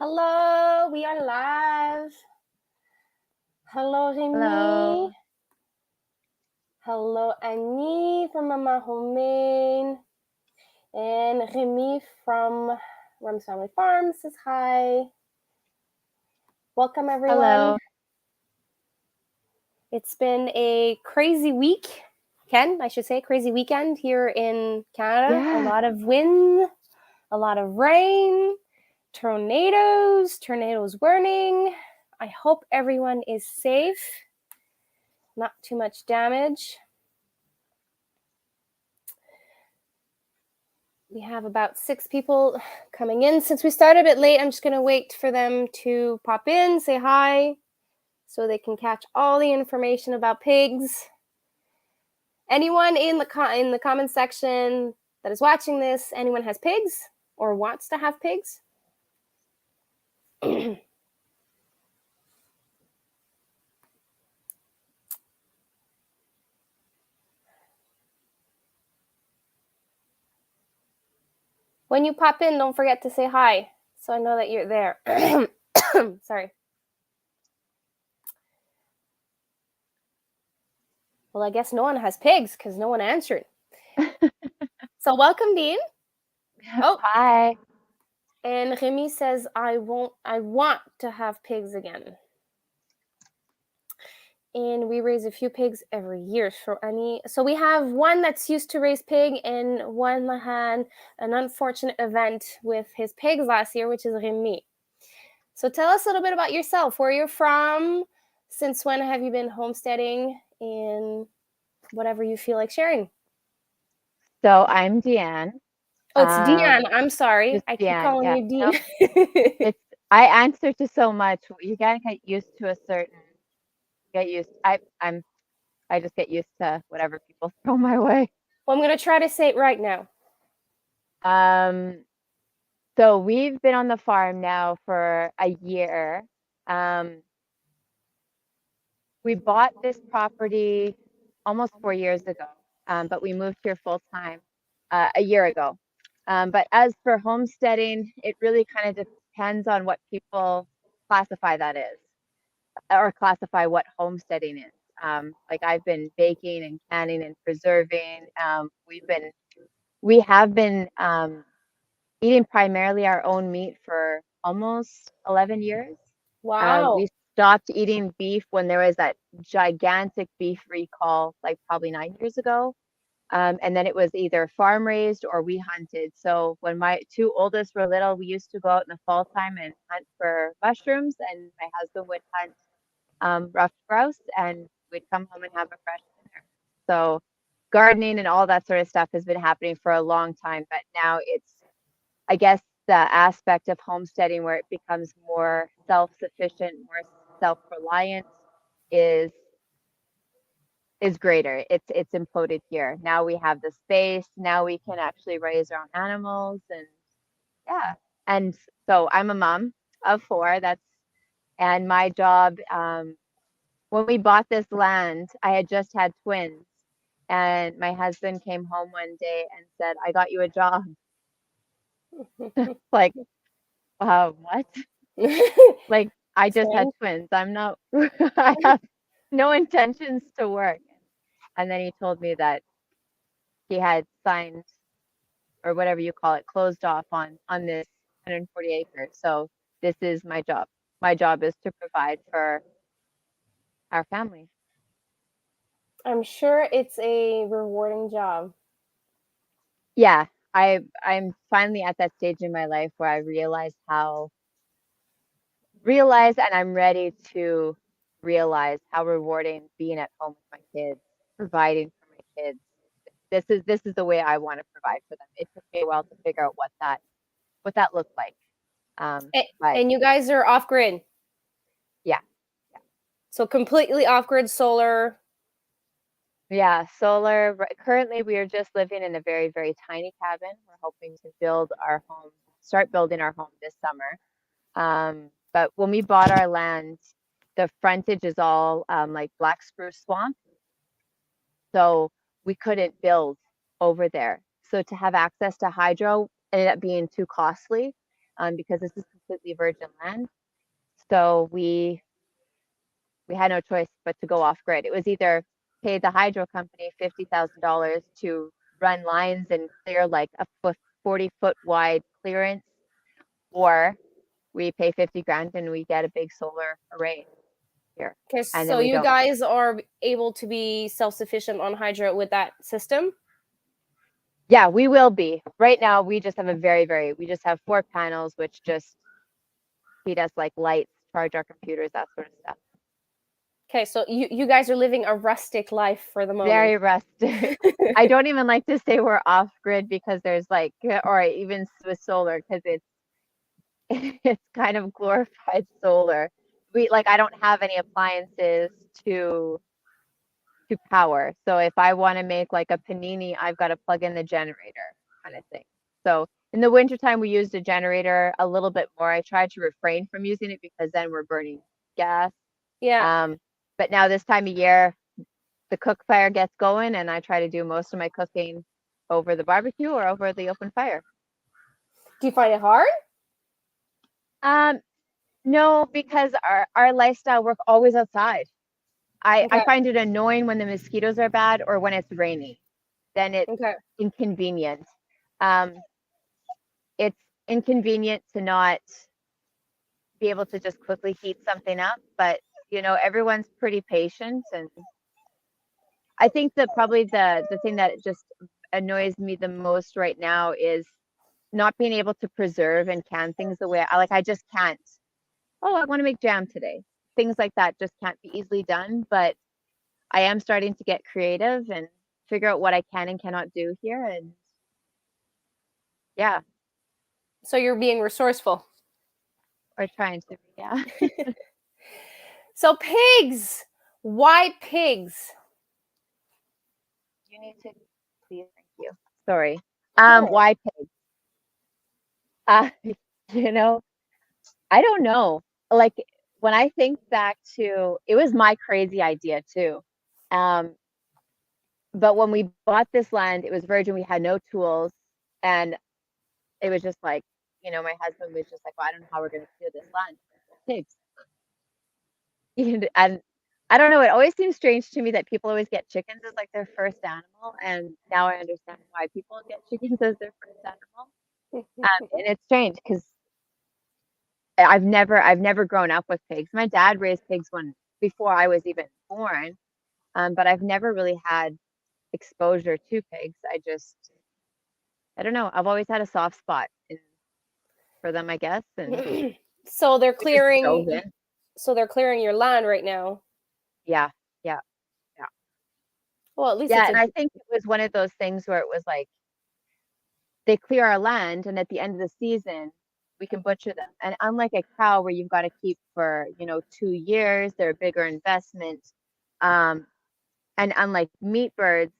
Hello, we are live. Hello, Hello. Remy. Hello, Annie from Mama Homemain. And Remy from Rum's Family Farm says hi. Welcome, everyone. Hello. It's been a crazy week. I should say, crazy weekend here in Canada. A Yeah. lot of wind, a lot of rain, tornadoes warning. I hope everyone is safe. Not too much damage. We have about 6 people coming in. Since we started a bit late, I'm just going to wait for them to pop in, say hi, so they can catch all the information about pigs. Anyone in the comment section that is watching this, anyone has pigs or wants to have pigs? When you pop in, don't forget to say hi, so I know that you're there. Sorry. Well, I guess no one has pigs because no one answered. So welcome, Dean. Oh, Hi. and Remy says, I want to have pigs again. And we raise a few pigs every year. So we have one that's used to raise pig and one that had an unfortunate event with his pigs last year, which is Remy. So tell us a little bit about yourself, where you're from, since when have you been homesteading, and whatever you feel like sharing. So I'm Deanne. Oh, it's Deanne. I'm Just sorry. I keep Deanne. calling Yeah. you No, Dean. it's I answer to so much. You gotta get used to a certain get used. I just get used to whatever people throw my way. Well, I'm going to try to say it right now. Um, so we've been on the farm now for a year. Um, we bought this property almost 4 years ago, but we moved here full time a year ago. But as for homesteading, it really kind of depends on what people classify that is, or classify what homesteading is. Like I've been baking and canning and preserving. We have been eating primarily our own meat for almost 11 years. Wow. We stopped eating beef when there was that gigantic beef recall, like probably 9 years ago. And then it was either farm raised or we hunted. So when my two oldest were little, we used to go out in the fall time and hunt for mushrooms, and my husband would hunt ruffed grouse, and we'd come home and have a fresh dinner. So gardening and all that sort of stuff has been happening for a long time, but now it's, I guess, the aspect of homesteading where it becomes more self-sufficient, more self-reliant is greater. It's imploded here. Now we have the space. Now we can actually raise our own animals, and yeah. And so I'm a mom of four. And my job, when we bought this land, I had just had twins, and my husband came home one day and said, "I got you a job." Like, what? Like, I just had Strange. twins. I'm not, I have no intentions to work. And then he told me that he had signed, or whatever you call it, closed off on this 140 acres. So this is my job. My job is to provide for our family. I'm sure it's a rewarding job. Yeah, I'm finally at that stage in my life where I realize and I'm ready to realize how rewarding being at home with my kids, providing for my kids. This is the way I want to provide for them. It took me a while to figure out what that looked like. But And you guys are off grid. yeah, So completely off grid solar. yeah, solar. Currently, we are just living in a very, very tiny cabin. We're hoping to start building our home this summer. But when we bought our land, the frontage is all like black spruce swamp. So we couldn't build over there. So to have access to hydro ended up being too costly. because this is completely virgin land. So we had no choice but to go off grid. It was either pay the hydro company $50,000 to run lines and clear like a 40-foot wide clearance, or we pay 50 grand and we get a big solar array here. Okay, And then so we you don't. guys are able to be self-sufficient on hydro with that system? Yeah, we will be. Right now, we just have we just have 4 panels, which just feed us like lights, charge our computers, that sort of stuff. Okay, so you guys are living a rustic life for the moment. Very rustic. I don't even like to say we're off grid because there's like, or even with solar, because it's kind of glorified solar. We like I don't have any appliances to power. So if I want to make like a panini, I've got to plug in the generator kind of thing. So in the wintertime, we used a generator a little bit more. I tried to refrain from using it because then we're burning gas. Yeah. Um, but now this time of year, the cook fire gets going and I try to do most of my cooking over the barbecue or over the open fire. Do you find it hard? Um, no, because our lifestyle, we're always outside. I Okay. find it annoying when the mosquitoes are bad or when it's rainy. Then it's Okay. inconvenient. Um, it's inconvenient to not be able to just quickly heat something up, but everyone's pretty patient, and I think that probably the thing that just annoys me the most right now is not being able to preserve and can things the way I just can't. Oh, I want to make jam today. Things like that just can't be easily done, but I am starting to get creative and figure out what I can and cannot do here, and yeah, So you're being resourceful. or trying to, yeah. So pigs. Why pigs? You need to please, thank you. Sorry. No. Why pigs? Uh, you know, I don't know. Like when I think back to, it was my crazy idea too. Um, but when we bought this land, it was virgin. We had no tools, and it was just like, my husband was just like, "Well, I don't know how we're going to clear this land. Pigs." And I don't know. It always seems strange to me that people always get chickens as like their first animal, and now I understand why people get chickens as their first animal. And it's strange because I've never grown up with pigs. My dad raised pigs when before I was even born, but I've never really had exposure to pigs. I don't know. I've always had a soft spot for them, I guess, and So they're we just clearing. dove in. So they're clearing your land right now. Yeah, yeah, yeah, Well, at least yeah. it's a. And I think it was one of those things where it was like they clear our land, and at the end of the season, we can butcher them. And unlike a cow where you've got to keep for 2 years, they're a bigger investment. Um, and unlike meat birds,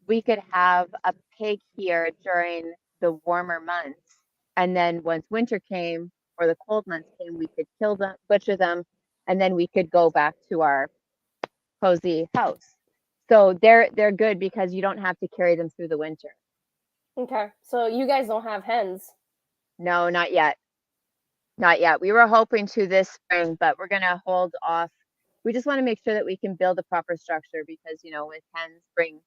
we could have a pig here during the warmer months, and then once winter came or the cold months came, we could kill them, butcher them, and then we could go back to our cozy house. So they're good because you don't have to carry them through the winter. Okay. So you guys don't have hens. No, not yet. Not yet. We were hoping to this spring, but we're gonna hold off. We just want to make sure that we can build a proper structure because, with hens bring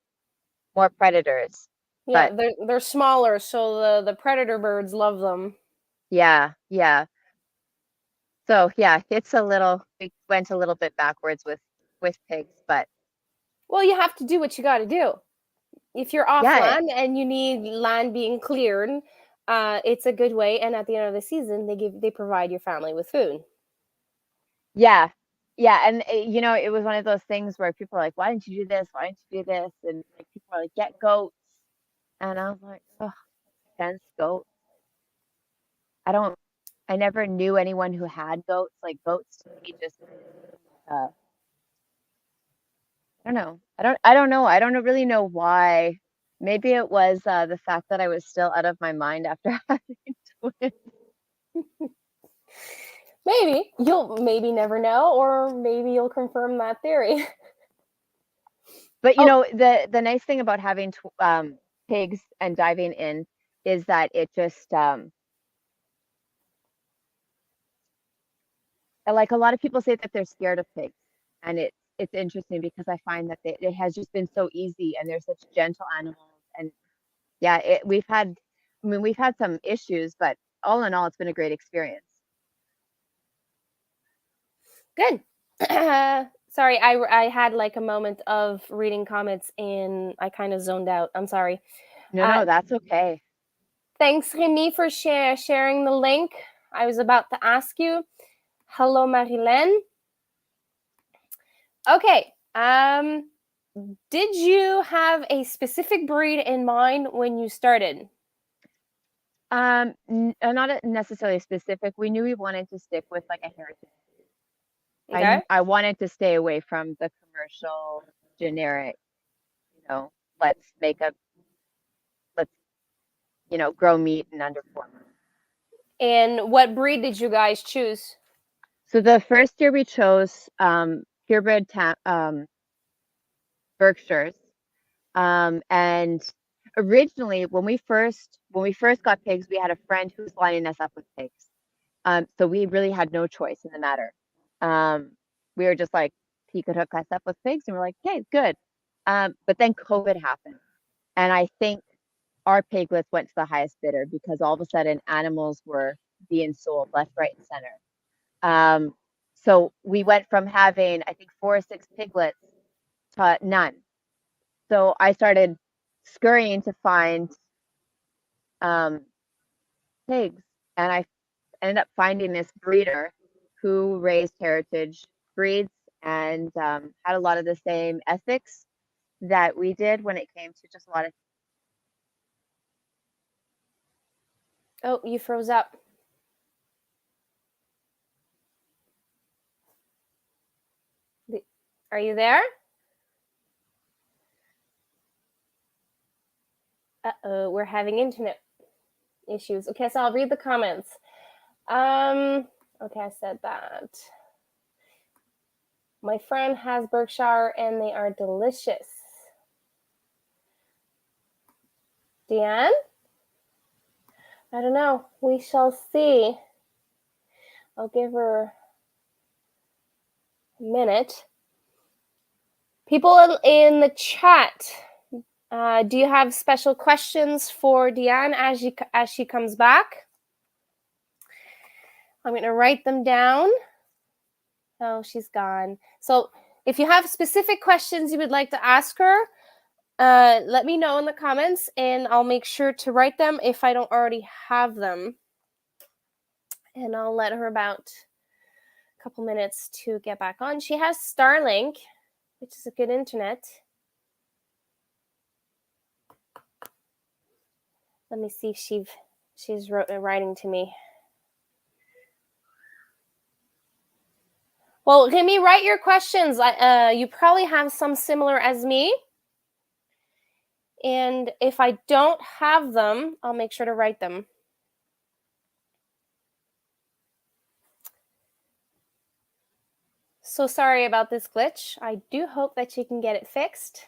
more predators. Yeah, But they're smaller, so the predator birds love them. yeah, yeah. So yeah, we went a little bit backwards with pigs, but Well, you have to do what you got to do. If you're off yeah, land and you need land being cleared, it's a good way. And at the end of the season, they provide your family with food. yeah, yeah. And it was one of those things where people are like, "Why didn't you do this? Why didn't you do this?" And like people are like, "Get goats," and I was like, "Oh, fence goats." I don't. I never knew anyone who had goats. Like goats to me just I don't know. I don't know. I don't really know why. Maybe it was the fact that I was still out of my mind after having twins. Maybe you'll maybe never know, or maybe you'll confirm that theory. But Oh, the nice thing about having pigs and diving in is that it just like a lot of people say that they're scared of pigs, and it's interesting because I find that it has just been so easy, and they're such gentle animals. And yeah, we've had some issues, but all in all, it's been a great experience. Good. Sorry, I had like a moment of reading comments and I kind of zoned out. I'm sorry. No, Uh, no, that's okay. Thanks, Remy, for sharing the link. I was about to ask you. Hello, Marilyn. Okay. Did you have a specific breed in mind when you started? Not necessarily specific. We knew we wanted to stick with like a heritage. Okay. I wanted to stay away from the commercial, generic, you know, let's make a let's grow meat in under 4 months. And what breed did you guys choose? So the first year we chose purebred Berkshires, and originally when we first got pigs, we had a friend who was lining us up with pigs. So we really had no choice in the matter. Um, we were just like, he could hook us up with pigs, and we're like, okay, good. But then COVID happened, and I think our piglets went to the highest bidder because all of a sudden animals were being sold left, right, and center. So we went from having, I think, 4 or 6 piglets to none. So I started scurrying to find um, pigs, and I ended up finding this breeder who raised heritage breeds and had a lot of the same ethics that we did when it came to just a lot of. Oh, you froze up. Are you there? Uh-oh, we're having internet issues. Okay, so I'll read the comments. Okay, I said that. My friend has Berkshire and they are delicious. Deanne? I don't know. We shall see. I'll give her a minute. People in the chat, do you have special questions for Deanne as she comes back? I'm going to write them down. Oh, she's gone. So if you have specific questions you would like to ask her, let me know in the comments and I'll make sure to write them if I don't already have them. And I'll let her about a couple minutes to get back on. She has Starlink, which is a good internet. Let me see if she's writing to me. Well, Remy, write your questions. You probably have some similar as me. And if I don't have them, I'll make sure to write them. So sorry about this glitch. I do hope that you can get it fixed.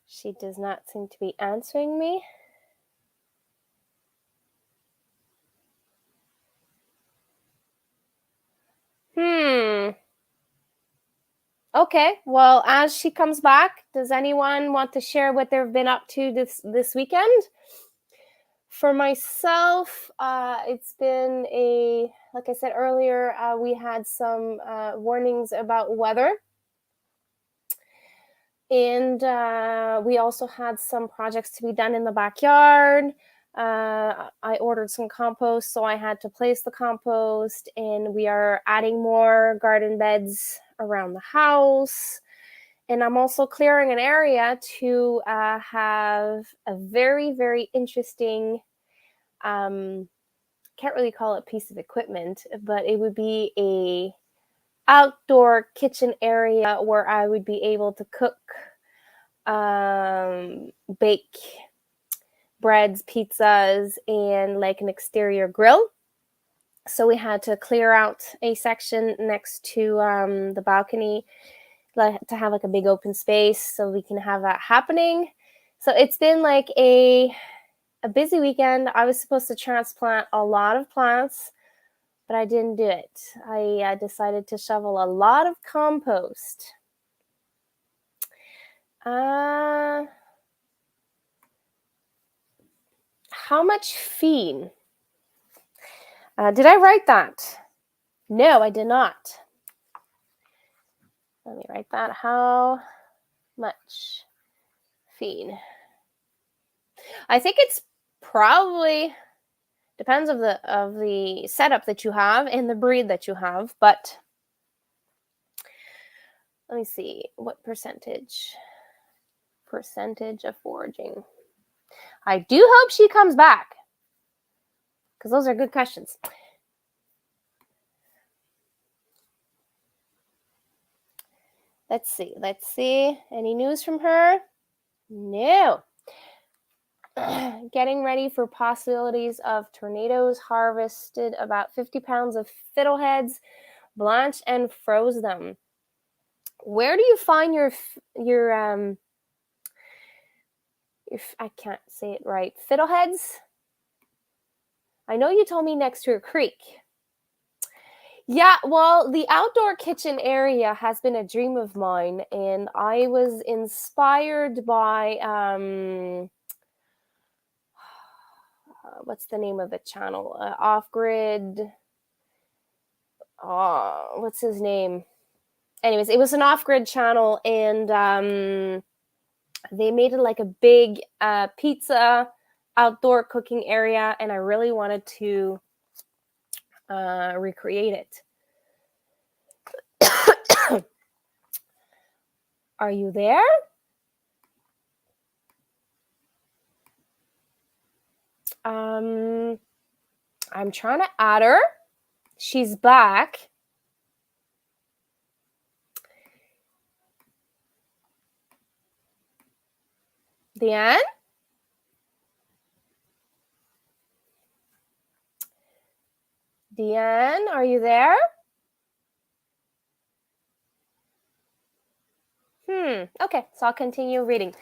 She does not seem to be answering me. Okay, well, as she comes back, does anyone want to share what they've been up to this weekend? For myself, it's been like I said earlier, we had some warnings about weather. And we also had some projects to be done in the backyard. I ordered some compost, so I had to place the compost, and we are adding more garden beds around the house. And I'm also clearing an area to have a very, very interesting, can't really call it piece of equipment, but it would be a outdoor kitchen area where I would be able to cook, bake breads, pizzas, and like an exterior grill. So we had to clear out a section next to the balcony to have like a big open space so we can have that happening. So it's been like a a busy weekend. I was supposed to transplant a lot of plants, but I didn't do it. I decided to shovel a lot of compost. How much feed? Did I write that? No, I did not. Let me write that. How much feed? I think it's probably depends of the setup that you have and the breed that you have, but let me see what percentage of foraging. I do hope she comes back because those are good questions. Let's see. Any news from her? No. Getting ready for possibilities of tornadoes. Harvested about 50 pounds of fiddleheads, blanched and froze them. Where do you find your I can't say it right, fiddleheads? I know you told me next to a creek. Yeah, well, the outdoor kitchen area has been a dream of mine, and I was inspired by what's the name of the channel? Off Grid. What's his name? Anyways, it was an Off Grid channel, and they made it like a big pizza outdoor cooking area, and I really wanted to recreate it. Are you there? I'm trying to add her. She's back. Deanne? Deanne, are you there? Okay, so I'll continue reading.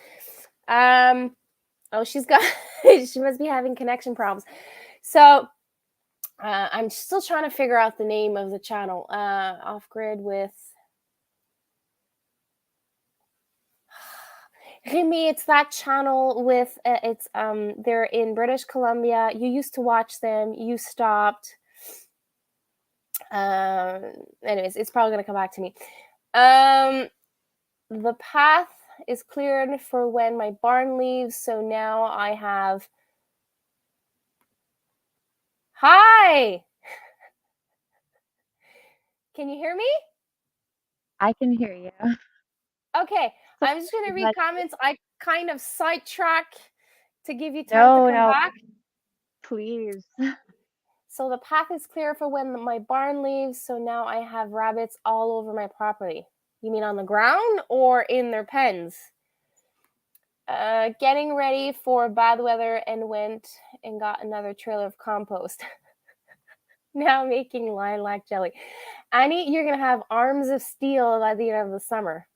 Oh, she's got, she must be having connection problems. So I'm still trying to figure out the name of the channel. Off Grid with Remy. It's that channel with it's they're in British Columbia. You used to watch them. You stopped. Anyways, it's probably gonna come back to me. The path is cleared for when my barn leaves, so now I have. Hi. Can you hear me? I can hear you. Okay, So, I'm just gonna read comments. I kind of sidetrack to give you time to no, come no, back. please. So the path is clear for when my barn leaves, so now I have rabbits all over my property. You mean on the ground or in their pens? Getting ready for bad weather and went and got another trailer of compost. Now making lilac jelly. Annie, you're going to have arms of steel by the end of the summer.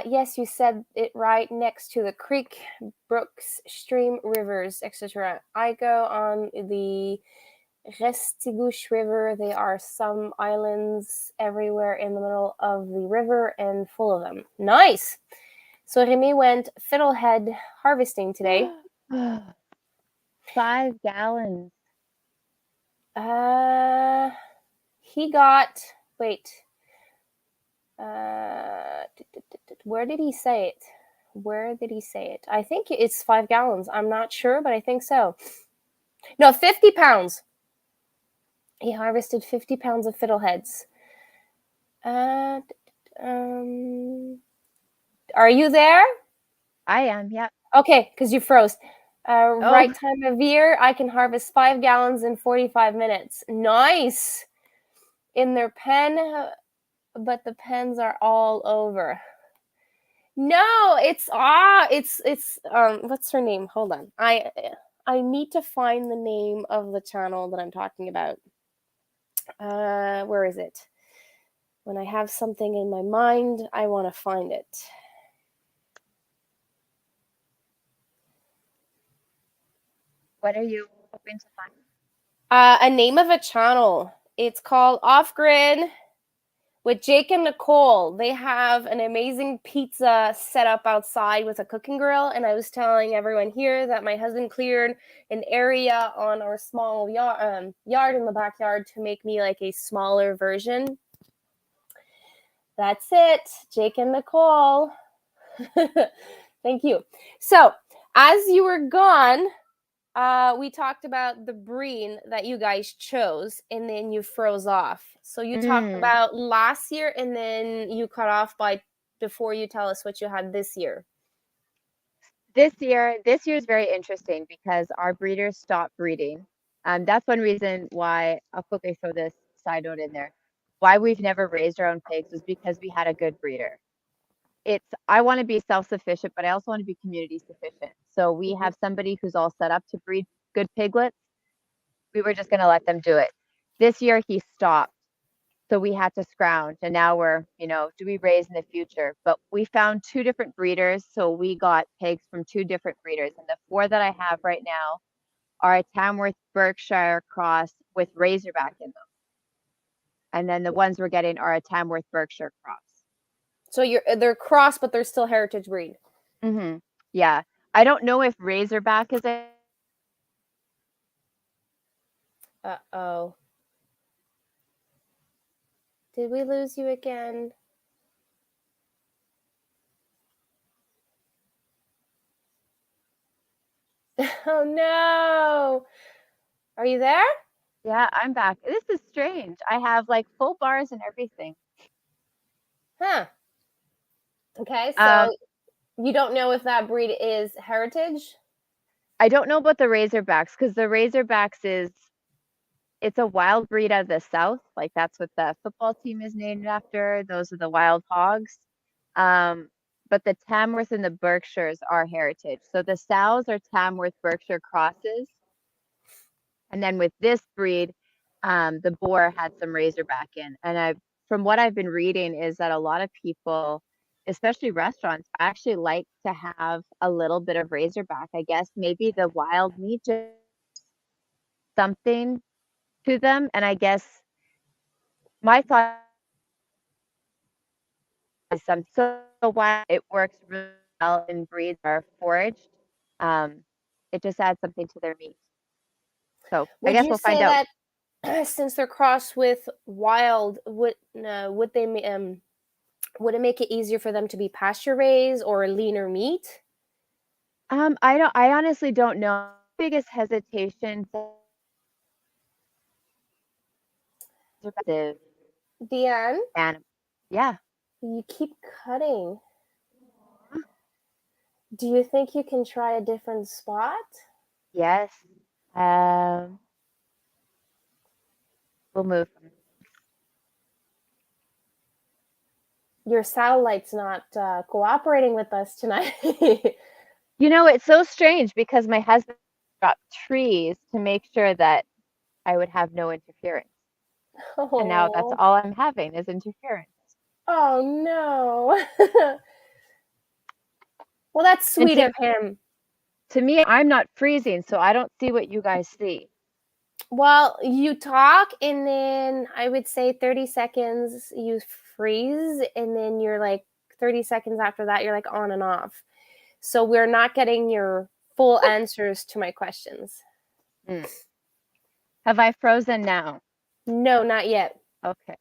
Yes, you said it right, next to the creek, brooks, stream, rivers, etc. I go on the Restigouche River. There are some islands everywhere in the middle of the river and full of them. Nice! So Remy went fiddlehead harvesting today. 5 gallons. He got, wait, where did he say it? I think it's 5 gallons. I'm not sure, but I think so. No, 50 pounds. He harvested 50 pounds of fiddleheads. Are you there? I am, yep. Okay, because you froze. Right time of year, I can harvest 5 gallons in 45 minutes. Nice. In their pen, but the pens are all over. No, it's what's her name? Hold on. I need to find the name of the channel that I'm talking about. Where is it? When I have something in my mind, I want to find it. What are you hoping to find? A name of a channel. It's called Off Grid with Jake and Nicole. They have an amazing pizza set up outside with a cooking grill. And I was telling everyone here that my husband cleared an area on our small yard in the backyard to make me like a smaller version. That's it, Jake and Nicole. Thank you. So, as you were gone, we talked about the breed that you guys chose, and then you froze off. So you talked about last year, and then you cut off by before you tell us what you had this year. This year is very interesting because our breeders stopped breeding. That's one reason why I'll quickly throw this side note in there. Why we've never raised our own pigs was because we had a good breeder. I want to be self-sufficient, but I also want to be community sufficient. So we have somebody who's all set up to breed good piglets. We were just going to let them do it. This year he stopped. So we had to scrounge, and now we're, do we raise in the future? But we found two different breeders, so we got pigs from two different breeders. And the four that I have right now are a Tamworth Berkshire cross with Razorback in them. And then the ones we're getting are a Tamworth Berkshire cross. So they're cross, but they're still heritage breed. Mm-hmm. Yeah. I don't know if Razorback is a. Uh-oh. Did we lose you again? Oh no. Are you there? Yeah, I'm back. This is strange. I have like full bars and everything. Huh. Okay, so you don't know if that breed is heritage? I don't know about the Razorbacks because the Razorbacks it's a wild breed out of the South. Like that's what the football team is named after. Those are the wild hogs. But the Tamworth and the Berkshires are heritage. So the sows are Tamworth Berkshire crosses. And then with this breed, the boar had some Razorback in. And from what I've been reading is that a lot of people, especially restaurants, actually like to have a little bit of Razorback. I guess maybe the wild meat just something to them. And I guess my thought is so why it works really well in breeds that are foraged. It just adds something to their meat. So I Would guess you we'll find say out. that since they're crossed with wild, would they would it make it easier for them to be pasture raised or leaner meat? I honestly don't know. Biggest hesitation is Deanne, animal. Yeah. you keep cutting. Do you think you can try a different spot? Yes. We'll move. Your satellite's not cooperating with us tonight. It's so strange because my husband dropped trees to make sure that I would have no interference. And now that's Oh, all I'm having is interference. oh no. Well, that's And sweet of him. to me, I'm not freezing, so I don't see what you guys see. Well, you talk, and then I would say 30 seconds you freeze, and then you're like 30 seconds after that, you're like on and off. So we're not getting your full answers to my questions. Mm. Have I frozen now? No, not yet. Okay.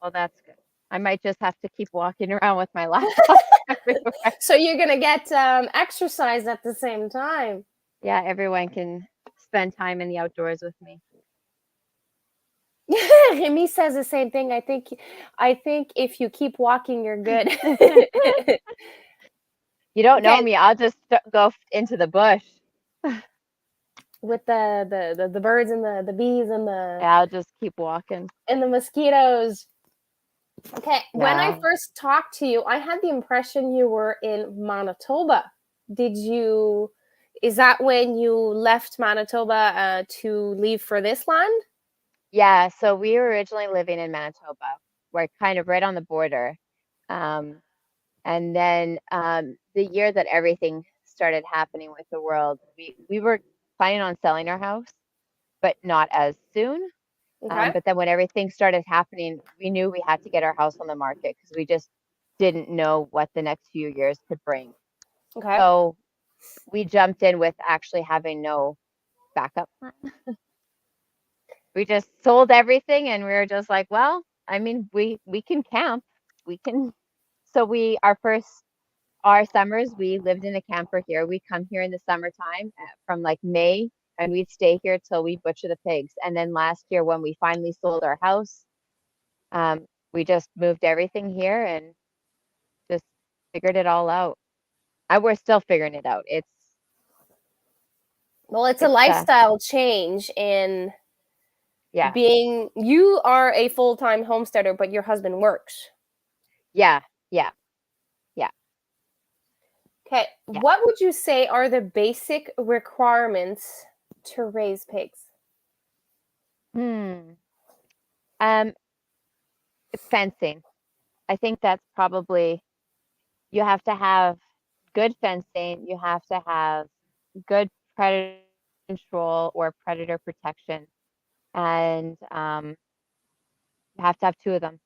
Well, that's good. I might just have to keep walking around with my laptop everywhere. So you're going to get exercise at the same time. Yeah, everyone can spend time in the outdoors with me. Remy says the same thing. I think if you keep walking, you're good. You don't know Okay, me. I'll just go into the bush. with the birds and the bees and Yeah, I'll just keep walking. the mosquitoes. Okay, when I Yeah. first talked to you, I had the impression you were in Manitoba. Did you? Is that when you left Manitoba to leave for this land? Yeah. So we were originally living in Manitoba. We're kind of right on the border. Um, and then the year that everything started happening with the world, we were planning on selling our house, but not as soon. Okay. But then when everything started happening, we knew we had to get our house on the market because we just didn't know what the next few years could bring. Okay. So we jumped in with actually having no backup plan. We just sold everything and we were just like, well, I mean, we can camp. We can. So our summers, we lived in a camper here. We come here in the summertime from like May, and we'd stay here till we butcher the pigs. And then last year, when we finally sold our house, we just moved everything here and just figured it all out. We're still figuring it out. Well, it's a It's lifestyle change in yeah, being, you are a full-time homesteader, but your husband works. yeah, yeah, yeah, Okay. yeah. What would you say are the basic requirements to raise pigs? Hmm. Um, Fencing. I think that's probably, you have to have good fencing. You have to have good predator control or predator protection, and you have to have two of them.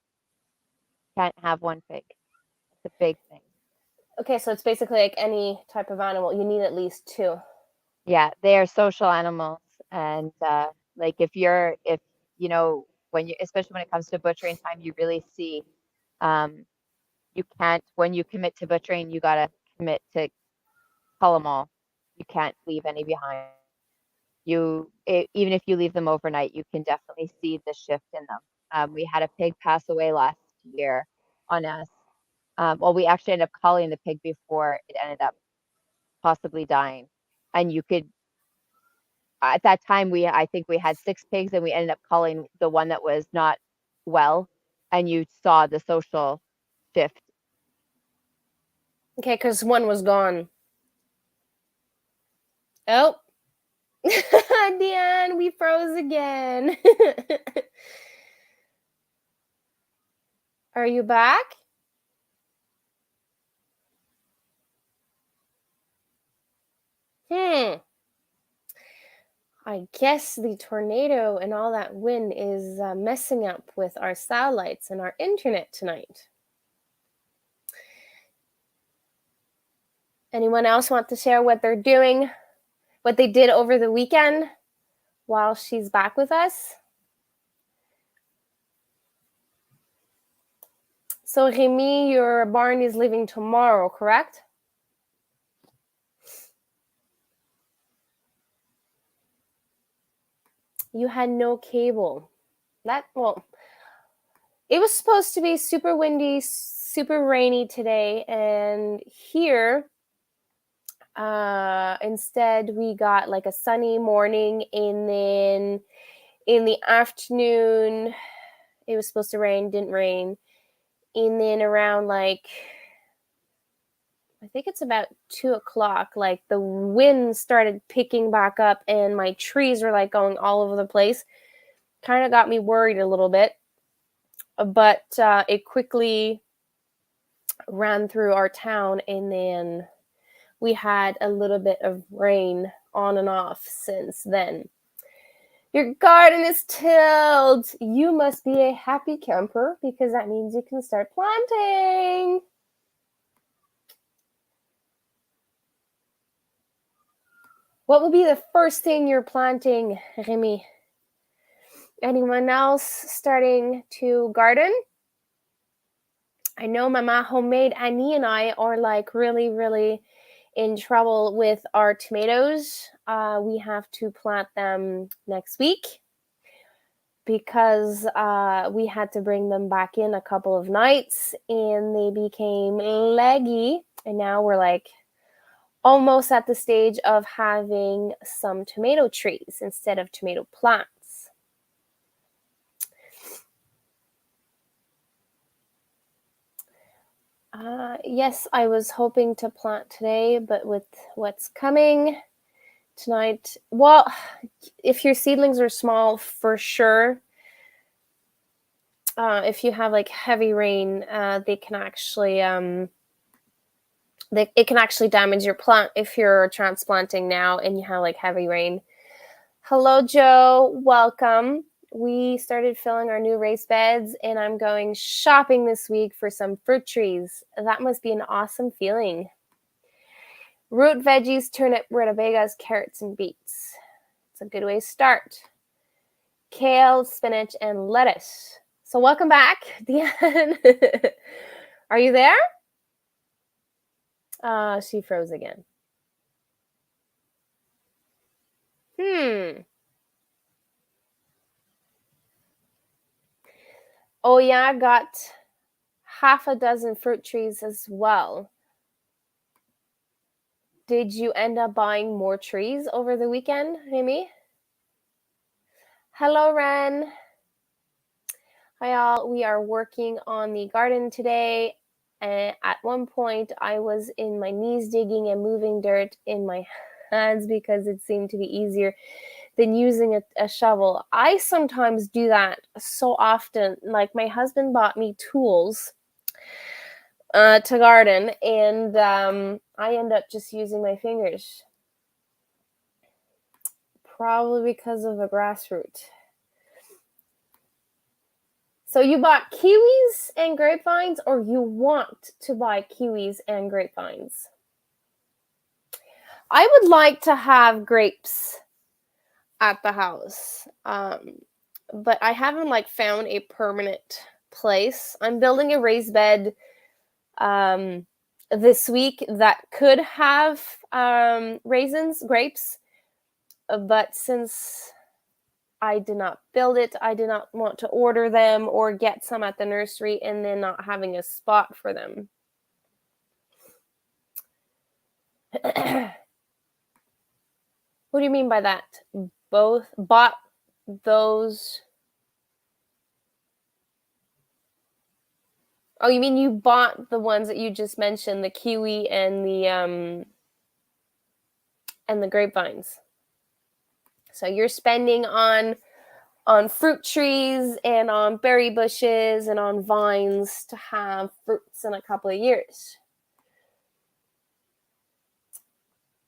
Can't have one pig. It's a big thing. Okay, so it's basically like any type of animal. You need at least two. Yeah, they are social animals, and like if you know when you, especially when it comes to butchering time, you really see um, you can't, when you commit to butchering, you gotta commit to cull them all. You can't leave any behind. Even if you leave them overnight, you can definitely see the shift in them. We had a pig pass away last year on us. Well, we actually ended up culling the pig before it ended up possibly dying. And you could, at that time, I think we had 6 pigs and we ended up culling the one that was not well. And you saw the social shift. Okay, because one was gone. Oh, Deanne, we froze again. Are you back? Hmm. I guess the tornado and all that wind is messing up with our satellites and our internet tonight. Anyone else want to share what they're doing, what they did over the weekend while she's back with us? So, Remy, your barn is leaving tomorrow, correct? You had no cable. Well, it was supposed to be super windy, super rainy today, and here, instead, we got like a sunny morning, and then in the afternoon, it was supposed to rain, didn't rain. And then around like, I think it's about 2 o'clock, like the wind started picking back up and my trees were like going all over the place. Kind of got me worried a little bit, but it quickly ran through our town, and then we had a little bit of rain on and off since then. Your garden is tilled. You must be a happy camper because that means you can start planting. What will be the first thing you're planting, Remy? Anyone else starting to garden? I know Mama Homemade, Annie and I are like really, really in trouble with our tomatoes. We have to plant them next week because we had to bring them back in a couple of nights and they became leggy. And now we're like almost at the stage of having some tomato trees instead of tomato plants. Yes, I was hoping to plant today, but with what's coming tonight, well, if your seedlings are small, for sure. If you have like heavy rain, they can actually It can actually damage your plant if you're transplanting now and you have like heavy rain. Hello, Joe. Welcome. We started filling our new raised beds, and I'm going shopping this week for some fruit trees. That must be an awesome feeling. Root veggies, turnip, rutabagas, carrots, and beets. It's a good way to start. Kale, spinach, and lettuce. So welcome back, Deanne. Are you there? She froze again. Oh yeah, I got half a dozen fruit trees as well. Did you end up buying more trees over the weekend, Amy? Hello, Ren. Hi, all. We are working on the garden today. And at one point, I was in my knees digging and moving dirt in my hands because it seemed to be easier than using a shovel. I sometimes do that so often. Like, my husband bought me tools to garden, and I end up just using my fingers. Probably because of a grass root. So you bought kiwis and grapevines, or you want to buy kiwis and grapevines? I would like to have grapes at the house, but I haven't like found a permanent place. I'm building a raised bed this week that could have grapes, but since I did not build it, I did not want to order them or get some at the nursery and then not having a spot for them. What do you mean by that? Both bought those? Oh, you mean you bought the ones that you just mentioned, the kiwi and the grapevines. So you're spending on fruit trees and on berry bushes and on vines to have fruits in a couple of years.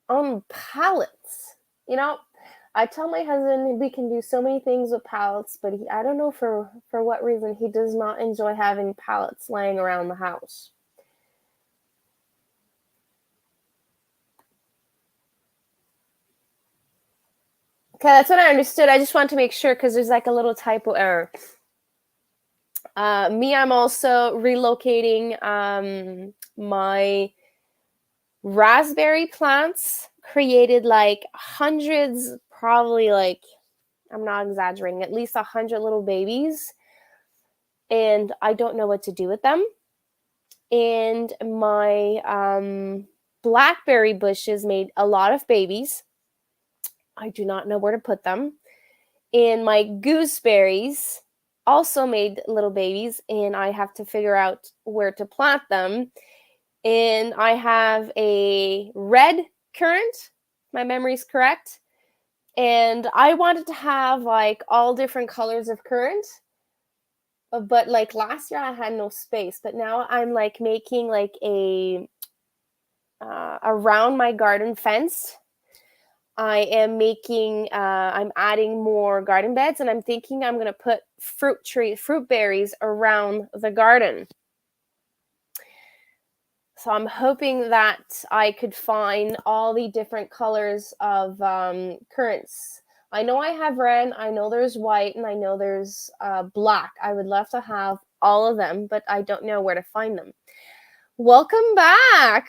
On pallets, I tell my husband we can do so many things with pallets, but I don't know for what reason he does not enjoy having pallets laying around the house. Okay, that's what I understood. I just want to make sure because there's like a little typo error. I'm also relocating my raspberry plants. Created like hundreds, probably like, I'm not exaggerating, at least 100 little babies. And I don't know what to do with them. And my blackberry bushes made a lot of babies. I do not know where to put them. And my gooseberries also made little babies, and I have to figure out where to plant them. And I have a red currant, my memory's correct. And I wanted to have like all different colors of currant. But like last year I had no space, but now I'm like making like a around my garden fence. I am I'm adding more garden beds, and I'm thinking I'm going to put fruit berries around the garden. So I'm hoping that I could find all the different colors of currants. I know I have red, I know there's white, and I know there's black. I would love to have all of them, but I don't know where to find them. Welcome back.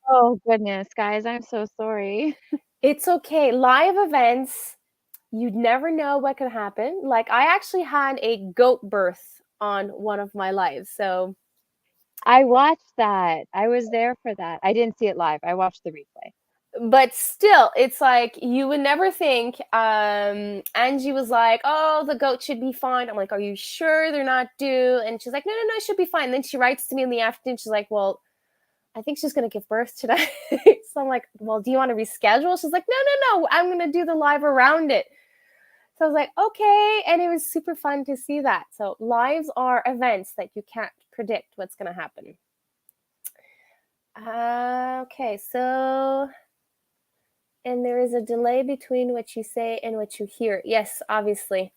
Oh goodness, guys, I'm so sorry. It's okay. Live events, you'd never know what could happen. Like, I actually had a goat birth on one of my lives. So I watched that. I was there for that. I didn't see it live. I watched the replay. but still, it's like you would never think. Angie was like, oh, the goat should be fine. I'm like, are you sure they're not due? And she's like, no, it should be fine. Then she writes to me in the afternoon. She's like, well, I think she's going to give birth today. So I'm like, well, do you want to reschedule? She's like, no, I'm going to do the live around it. So I was like, okay. And it was super fun to see that. So lives are events that you can't predict what's going to happen. Okay, so and there is a delay between what you say and what you hear. Yes, obviously.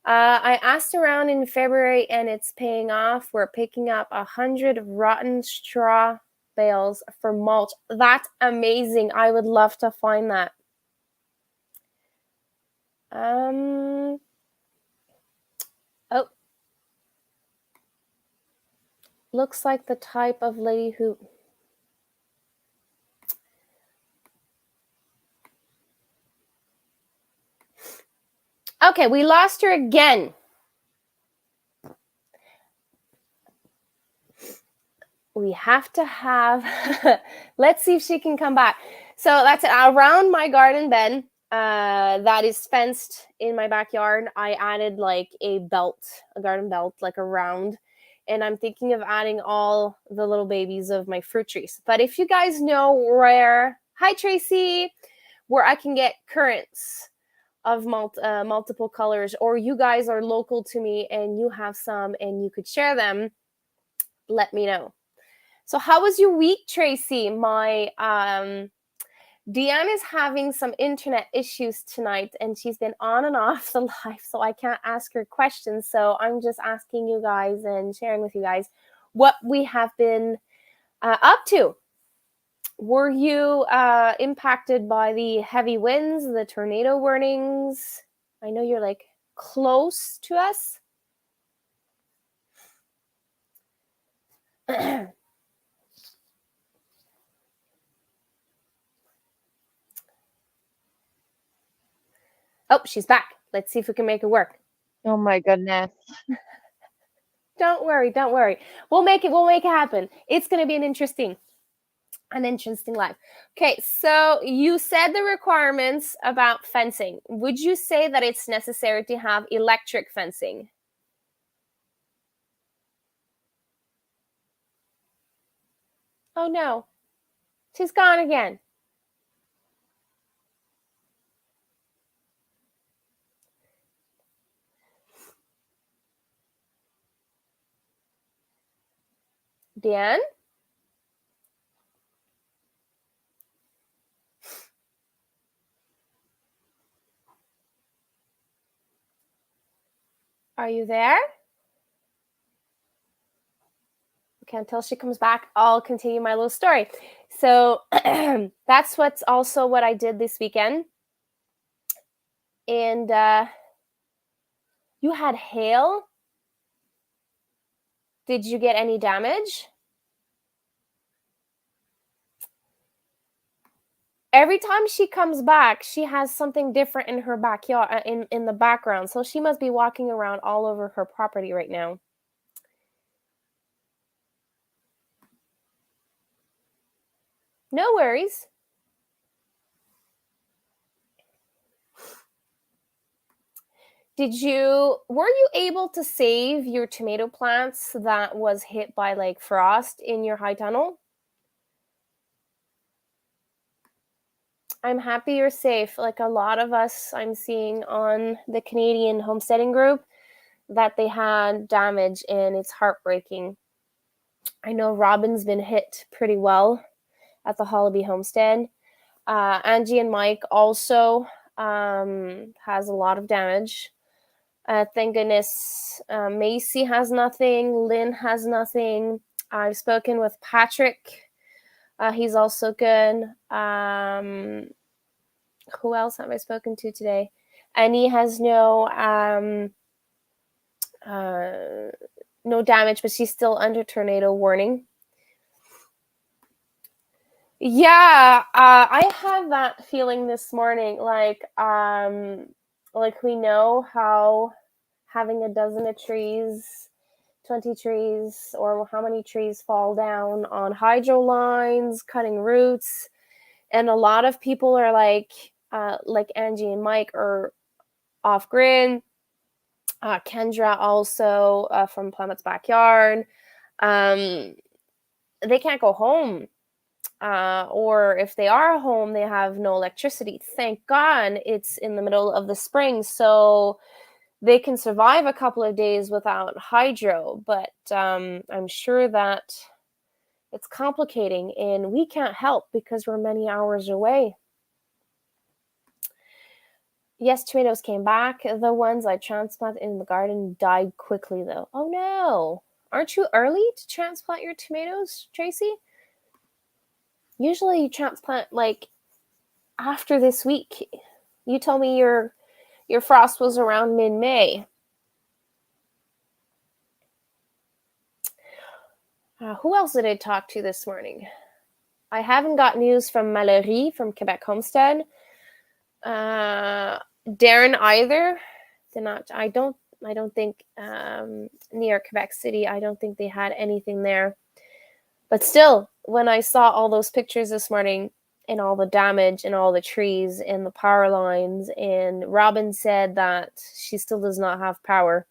I asked around in February and it's paying off. We're picking up 100 rotten straw bales for mulch. That's amazing. I would love to find that. Oh, looks like the type of lady who. Okay, we lost her again. We have to have. Let's see if she can come back. So that's it. Around my garden bed, that is fenced in my backyard, I added like a garden belt, like around. And I'm thinking of adding all the little babies of my fruit trees. But if you guys know where, hi Tracy, where I can get currants of multiple colors, or you guys are local to me and you have some and you could share them, let me know. So how was your week, Tracy? My Deanne is having some internet issues tonight and she's been on and off the live, so I can't ask her questions. So I'm just asking you guys and sharing with you guys what we have been up to. Were you impacted by the heavy winds, the tornado warnings? I know you're like close to us. Oh, she's back. Let's see if we can make it work. Oh my goodness. Don't worry. We'll make it happen. It's going to be an interesting life. Okay, so you said the requirements about fencing. Would you say that it's necessary to have electric fencing? Oh no. She's gone again. Deanne? Are you there? Okay, until she comes back, I'll continue my little story. So that's what I did this weekend. And you had hail? Did you get any damage? Every time she comes back, she has something different in her backyard, in the background. So she must be walking around all over her property right now. No worries. Were you able to save your tomato plants that was hit by like frost in your high tunnel? I'm happy you're safe. Like a lot of us I'm seeing on the Canadian homesteading group that they had damage and it's heartbreaking. I know Robin's been hit pretty well at the Hollaby homestead. Angie and Mike also has a lot of damage. Thank goodness Macy has nothing. Lynn has nothing. I've spoken with Patrick. He's also good. Who else have I spoken to today? Annie has no damage, but she's still under tornado warning. Yeah, I had that feeling this morning. Like we know how having a dozen of trees, 20 trees, or how many trees fall down on hydro lines, cutting roots, and a lot of people are like Angie and Mike are off grid. Kendra also from Plummet's backyard. They can't go home. Or if they are home, they have no electricity. Thank God it's in the middle of the spring, so they can survive a couple of days without hydro. But I'm sure that it's complicating, and we can't help because we're many hours away. Yes, tomatoes came back. The ones I transplanted in the garden died quickly, though. Oh no. Aren't you early to transplant your tomatoes, Tracy? Usually you transplant like after this week. You told me your frost was around mid-May. Who else did I talk to this morning? I haven't got news from Mallory from Quebec Homestead. Darren either. They're not. I don't think near Quebec City. I don't think they had anything there. But still, when I saw all those pictures this morning and all the damage and all the trees and the power lines, and Robin said that she still does not have power,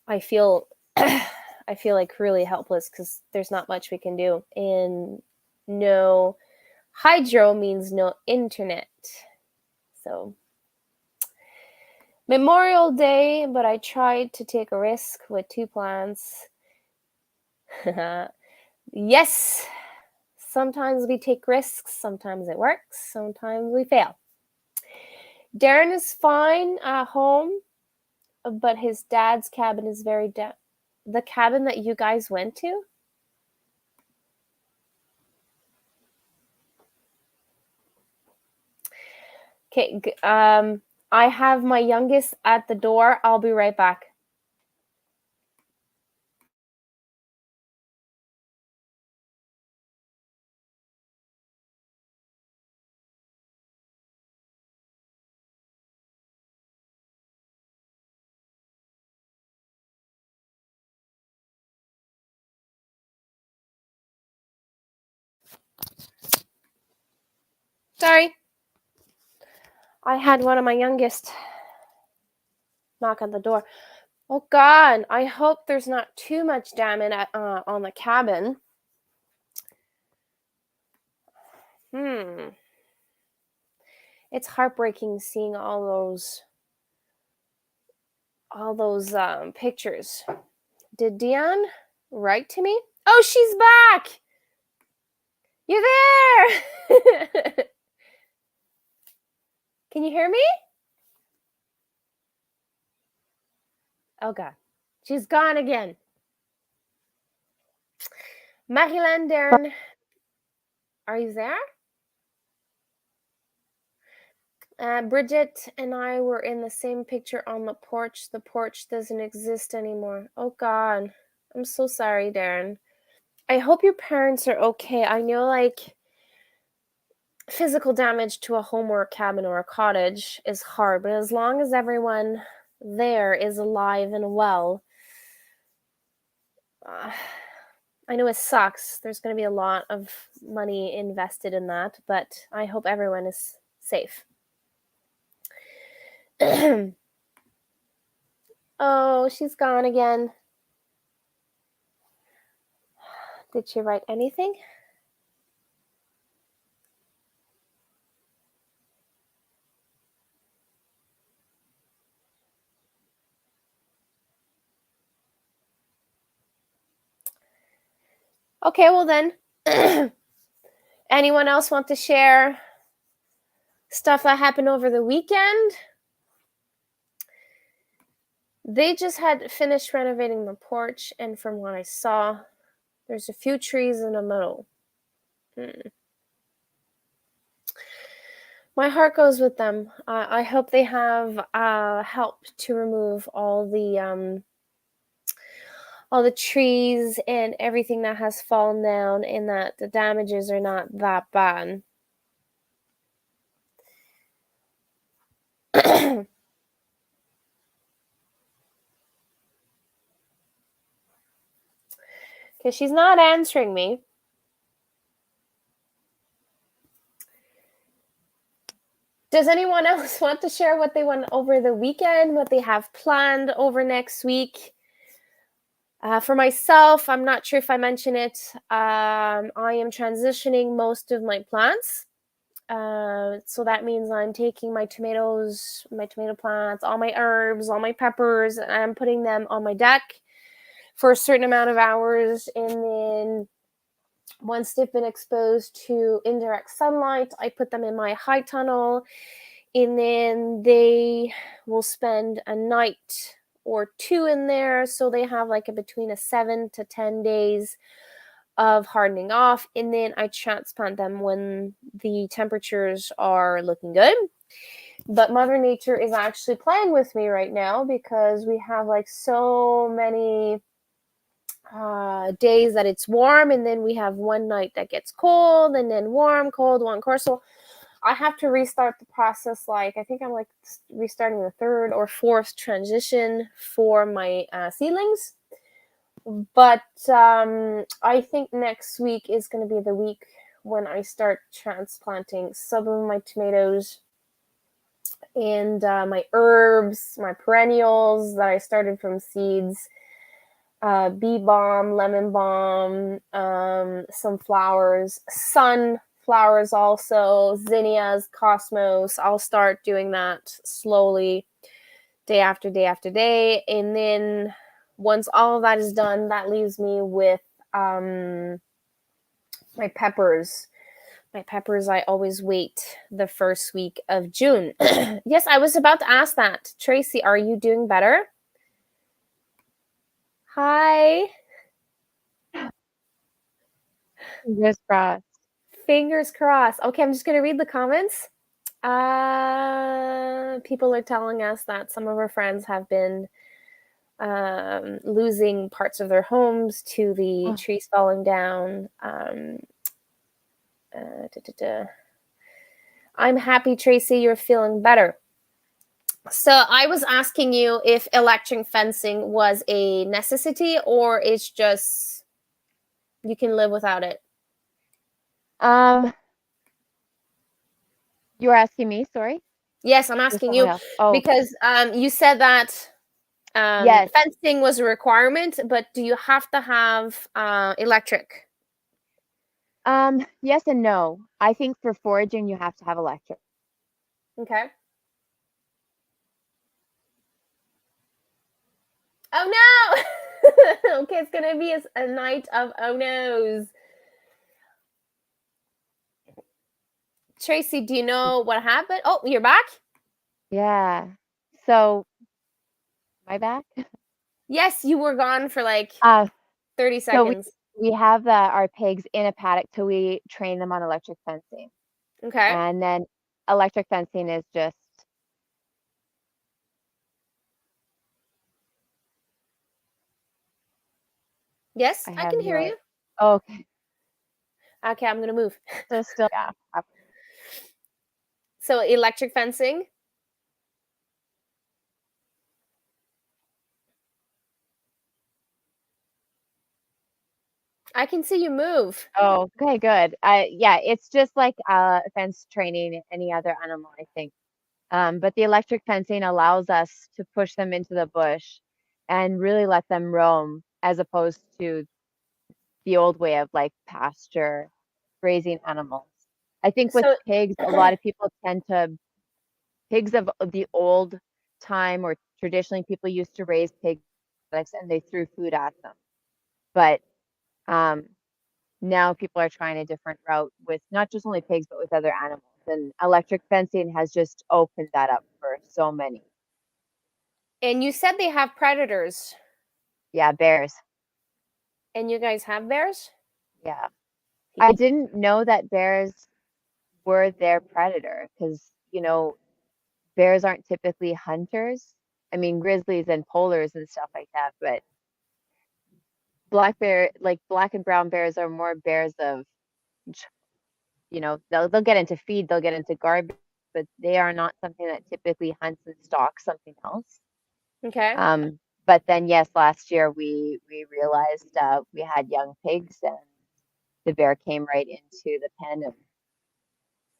I feel I feel like really helpless because there's not much we can do. And no hydro means no internet. So Memorial Day, but I tried to take a risk with 2 plants. Yes, sometimes we take risks, sometimes it works, sometimes we fail. Darren is fine at home, but his dad's cabin is very the cabin that you guys went to? Okay, I have my youngest at the door. I'll be right back. Sorry. I had one of my youngest knock on the door. Oh God, I hope there's not too much damage on the cabin. It's heartbreaking seeing all those pictures. Did Deanne write to me? Oh, she's back! You're there! Can you hear me? Oh God, she's gone again. Marilyn, Darren, are you there? Bridget and I were in the same picture on the porch. The porch doesn't exist anymore. Oh God, I'm so sorry, Darren. I hope your parents are okay. I know, like, physical damage to a home or a cabin or a cottage is hard, but as long as everyone there is alive and well, I know it sucks. There's going to be a lot of money invested in that, but I hope everyone is safe. Oh, she's gone again. Did she write anything? Okay, well then, anyone else want to share stuff that happened over the weekend? They just had finished renovating the porch, and from what I saw, there's a few trees in the middle. My heart goes with them. I hope they have help to remove all the trees and everything that has fallen down, and that the damages are not that bad. Because she's not answering me. Does anyone else want to share what they went over the weekend, what they have planned over next week? For myself, I'm not sure if I mentioned it. I am transitioning most of my plants. So that means I'm taking my tomatoes, my tomato plants, all my herbs, all my peppers, and I'm putting them on my deck. for a certain amount of hours, and then once they've been exposed to indirect sunlight, I put them in my high tunnel, and then they will spend a night or two in there. So they have like between a 7 to 10 days of hardening off, and then I transplant them when the temperatures are looking good. But Mother Nature is actually playing with me right now because we have like so many days that it's warm, and then we have one night that gets cold, and then warm, cold, warm, cold. So I have to restart the process. Like I think I'm like restarting the third or fourth transition for my seedlings. But I think next week is going to be the week when I start transplanting some of my tomatoes and my herbs, my perennials that I started from seeds, bee balm, lemon balm, some flowers, sunflowers also, zinnias, cosmos. I'll start doing that slowly, day after day after day. And then once all of that is done, that leaves me with my peppers. My peppers, I always wait the first week of June. Yes, I was about to ask that. Tracy, are you doing better? Hi. Fingers crossed. Fingers crossed. Okay, I'm just going to read the comments. People are telling us that some of our friends have been losing parts of their homes to the Oh, trees falling down. Da, da, da. I'm happy, Tracy, you're feeling better. So I was asking you if electric fencing was a necessity or it's just you can live without it. um, you were asking me, sorry? Yes, I'm Or asking someone you else? Oh, because you said that yes. fencing was a requirement, but do you have to have electric? Yes and no. I think for foraging you have to have electric. Okay. Oh no! Okay, it's gonna be a night of oh no's. Tracy, do you know what happened? Oh, you're back? Yeah. So, my back? Yes, you were gone for like Uh, 30 so we seconds. we have our pigs in a paddock till we train them on electric fencing. Okay. And then electric fencing is just Yes, I I have can no hear idea. you. Okay. Okay, I'm gonna move. So still yeah. So electric fencing. I can see you move. Oh, okay, good. Yeah, it's just like fence training any other animal, I think. But the electric fencing allows us to push them into the bush and really let them roam as opposed to the old way of like pasture grazing animals. I think with So pigs, a lot of people tend to pigs of the old time or traditionally people used to raise pigs and they threw food at them. But um, now people are trying a different route with not just only pigs but with other animals. And electric fencing has just opened that up for so many. and you said they have predators, Yeah, bears. and you guys have bears? Yeah. I didn't know that bears were their predator because, bears aren't typically hunters. I mean, grizzlies and polars and stuff like that, but like black and brown bears are more bears of, they'll get into feed, they'll get into garbage, but they are not something that typically hunts and stalks something else. Okay. But then yes, last year we realized we had young pigs and the bear came right into the pen and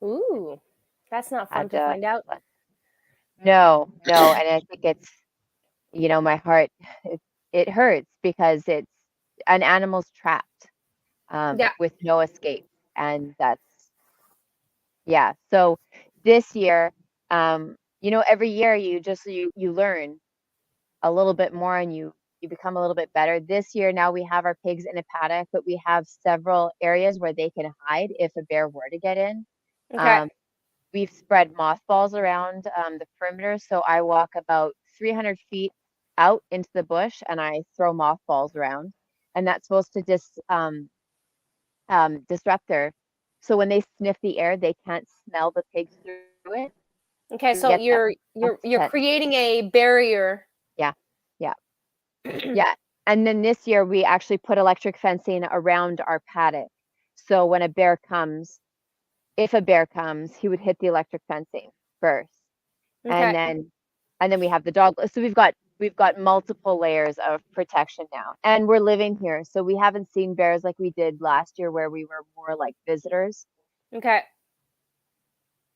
Ooh, that's not fun had to find out. no, no, and I think it's my heart it hurts because it's an animal's trapped Yeah. with no escape, and that's yeah. So this year, every year you learn a little bit more, and you become a little bit better. This year now we have our pigs in a paddock, but we have several areas where they can hide if a bear were to get in. Okay. Um, we've spread mothballs around the perimeter, so I walk about 300 feet out into the bush and I throw mothballs around, and that's supposed to just disrupt their. So when they sniff the air, they can't smell the pigs through it. Okay, We so get that you're scent. creating a barrier. Yeah, yeah, yeah. And then this year we actually put electric fencing around our paddock. So when a bear comes, if a bear comes, he would hit the electric fencing first, and Okay. then we have the dog. So we've got multiple layers of protection now, and we're living here, so we haven't seen bears like we did last year, where we were more like visitors. Okay.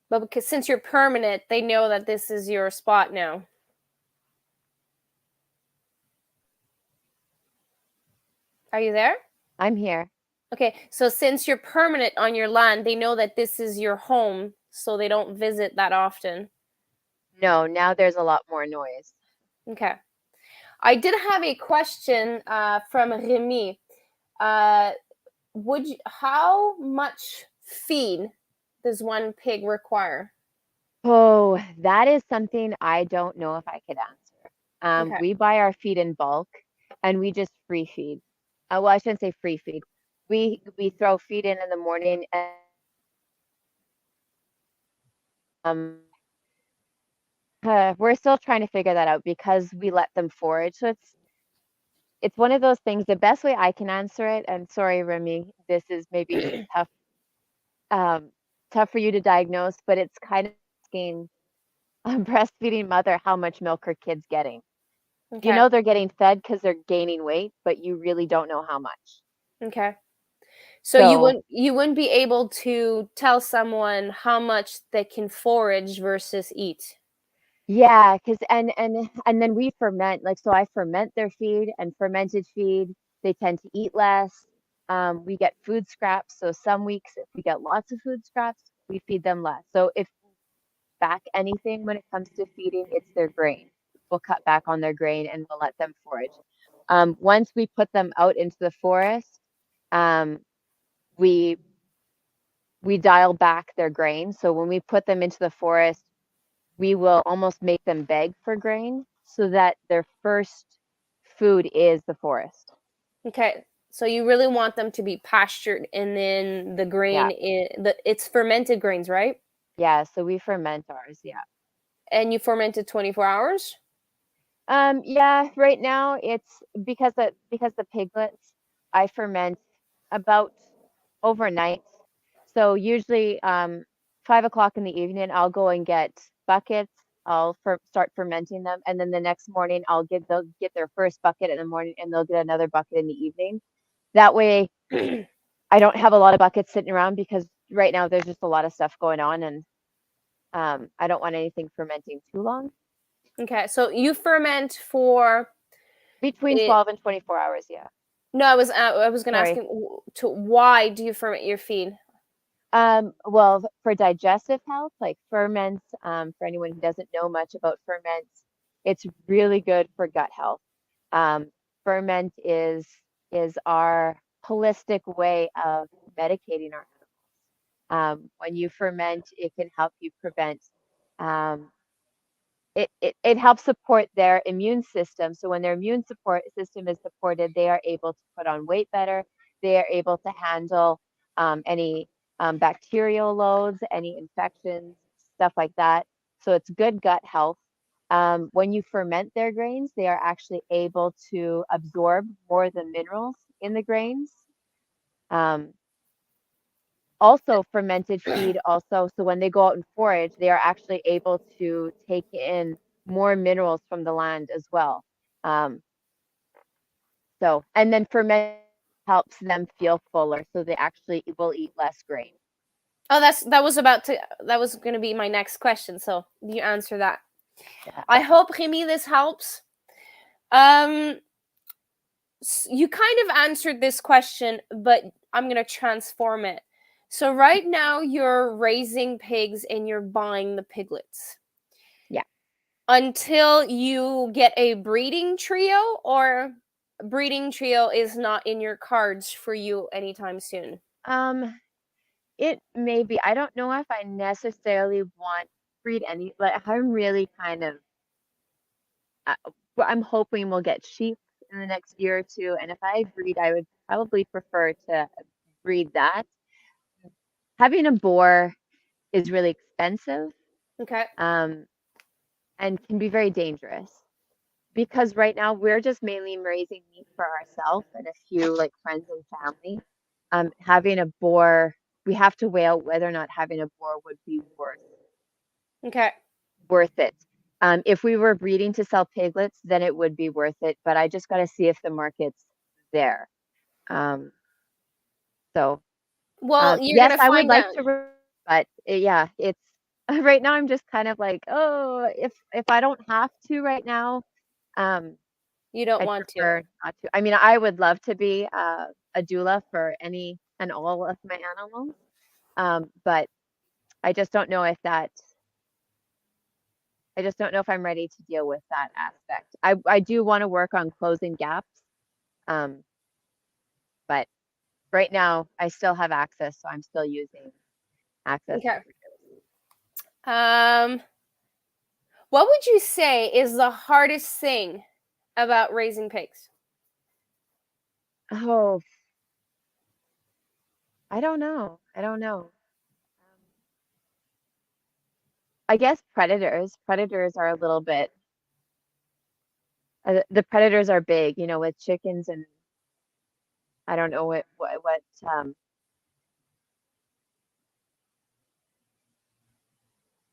But because since you're permanent, they know that this is your spot now. Are you there? I'm here. Okay, so since you're permanent on your land, they know that this is your home, so they don't visit that often. No, now there's a lot more noise. Okay. I did have a question from Remy. Uh, how much feed does one pig require? Oh, that is something I don't know if I could answer. Okay. We buy our feed in bulk and we just free feed. Well, I shouldn't say free feed. We throw feed in the morning, and um, we're still trying to figure that out because we let them forage. So it's one of those things. The best way I can answer it, and sorry, Remy, this is maybe tough, um, tough for you to diagnose, but it's kind of asking a breastfeeding mother how much milk her kid's getting. You Okay. know they're getting fed because they're gaining weight, but you really don't know how much. Okay. So So you wouldn't be able to tell someone how much they can forage versus eat. yeah, because and then we ferment, like, so I ferment their feed, and fermented feed, they tend to eat less. We get food scraps, so some weeks if we get lots of food scraps, we feed them less. So if back anything when it comes to feeding, it's their grain. We'll cut back on their grain and we'll let them forage. Once we put them out into the forest, um, we we dial back their grain. So when we put them into the forest, we will almost make them beg for grain so that their first food is the forest. Okay. So you really want them to be pastured and then the Yeah. grain it's fermented grains, right? Yeah. So we ferment ours. Yeah. And you ferment it 24 hours? Yeah, right now it's because the piglets I ferment about overnight. So usually 5 o'clock in the evening I'll go and get buckets. Start fermenting them, and then the next morning they'll get their first bucket in the morning, and they'll get another bucket in the evening. That way I don't have a lot of buckets sitting around because right now there's just a lot of stuff going on, and I don't want anything fermenting too long. Okay. So you ferment for Between it. 12 and 24 hours, yeah. No, I was going to ask Sorry. you to why do you ferment your feed? Well, for digestive health, like ferments, for anyone who doesn't know much about ferments, it's really good for gut health. Um, ferment is our holistic way of medicating our animals. When you ferment, it can help you prevent um, it helps support their immune system. So when their immune support system is supported, they are able to put on weight better. They are able to handle any bacterial loads, any infections, stuff like that. So it's good gut health. When you ferment their grains, they are actually able to absorb more of the minerals in the grains. Um, Also fermented feed also, so when they go out and forage, they are actually able to take in more minerals from the land as well. Um, and then ferment helps them feel fuller, so they actually will eat less grain. Oh, that was going to be my next question. So you answer that. Yeah. I hope Remy this helps. Um, you kind of answered this question, but I'm going to transform it. So right now you're raising pigs and you're buying the piglets. Yeah. Until you get a breeding trio, or breeding trio is not in your cards for you anytime soon? Um, it may be. I don't know if I necessarily want breed any. Like I'm really kind of. I'm hoping we'll get sheep in the next year or two, and if I breed, I would probably prefer to breed that. Having a boar is really expensive, Okay. um, and can be very dangerous because right now we're just mainly raising meat for ourselves and a few like friends and family. Having a boar, we have to weigh out whether or not having a boar would be Okay. worth it. If we were breeding to sell piglets, then it would be worth it, but I just got to see if the market's there. Um, so Well, you're yes, gonna I would find like out. to, but yeah, it's right now. I'm just kind of like, oh, if I don't have to right now, um, You don't I'd want to. prefer not to. I mean, I would love to be a doula for any and all of my animals, but I just don't know if that. I just don't know if I'm ready to deal with that aspect. I do want to work on closing gaps, um, but right now I still have access, so I'm still using access Okay. to fertility. Um, what would you say is the hardest thing about raising pigs? Oh, I don't know. I don't know. I guess predators. Predators are a little bit. The predators are big, with chickens and I don't know what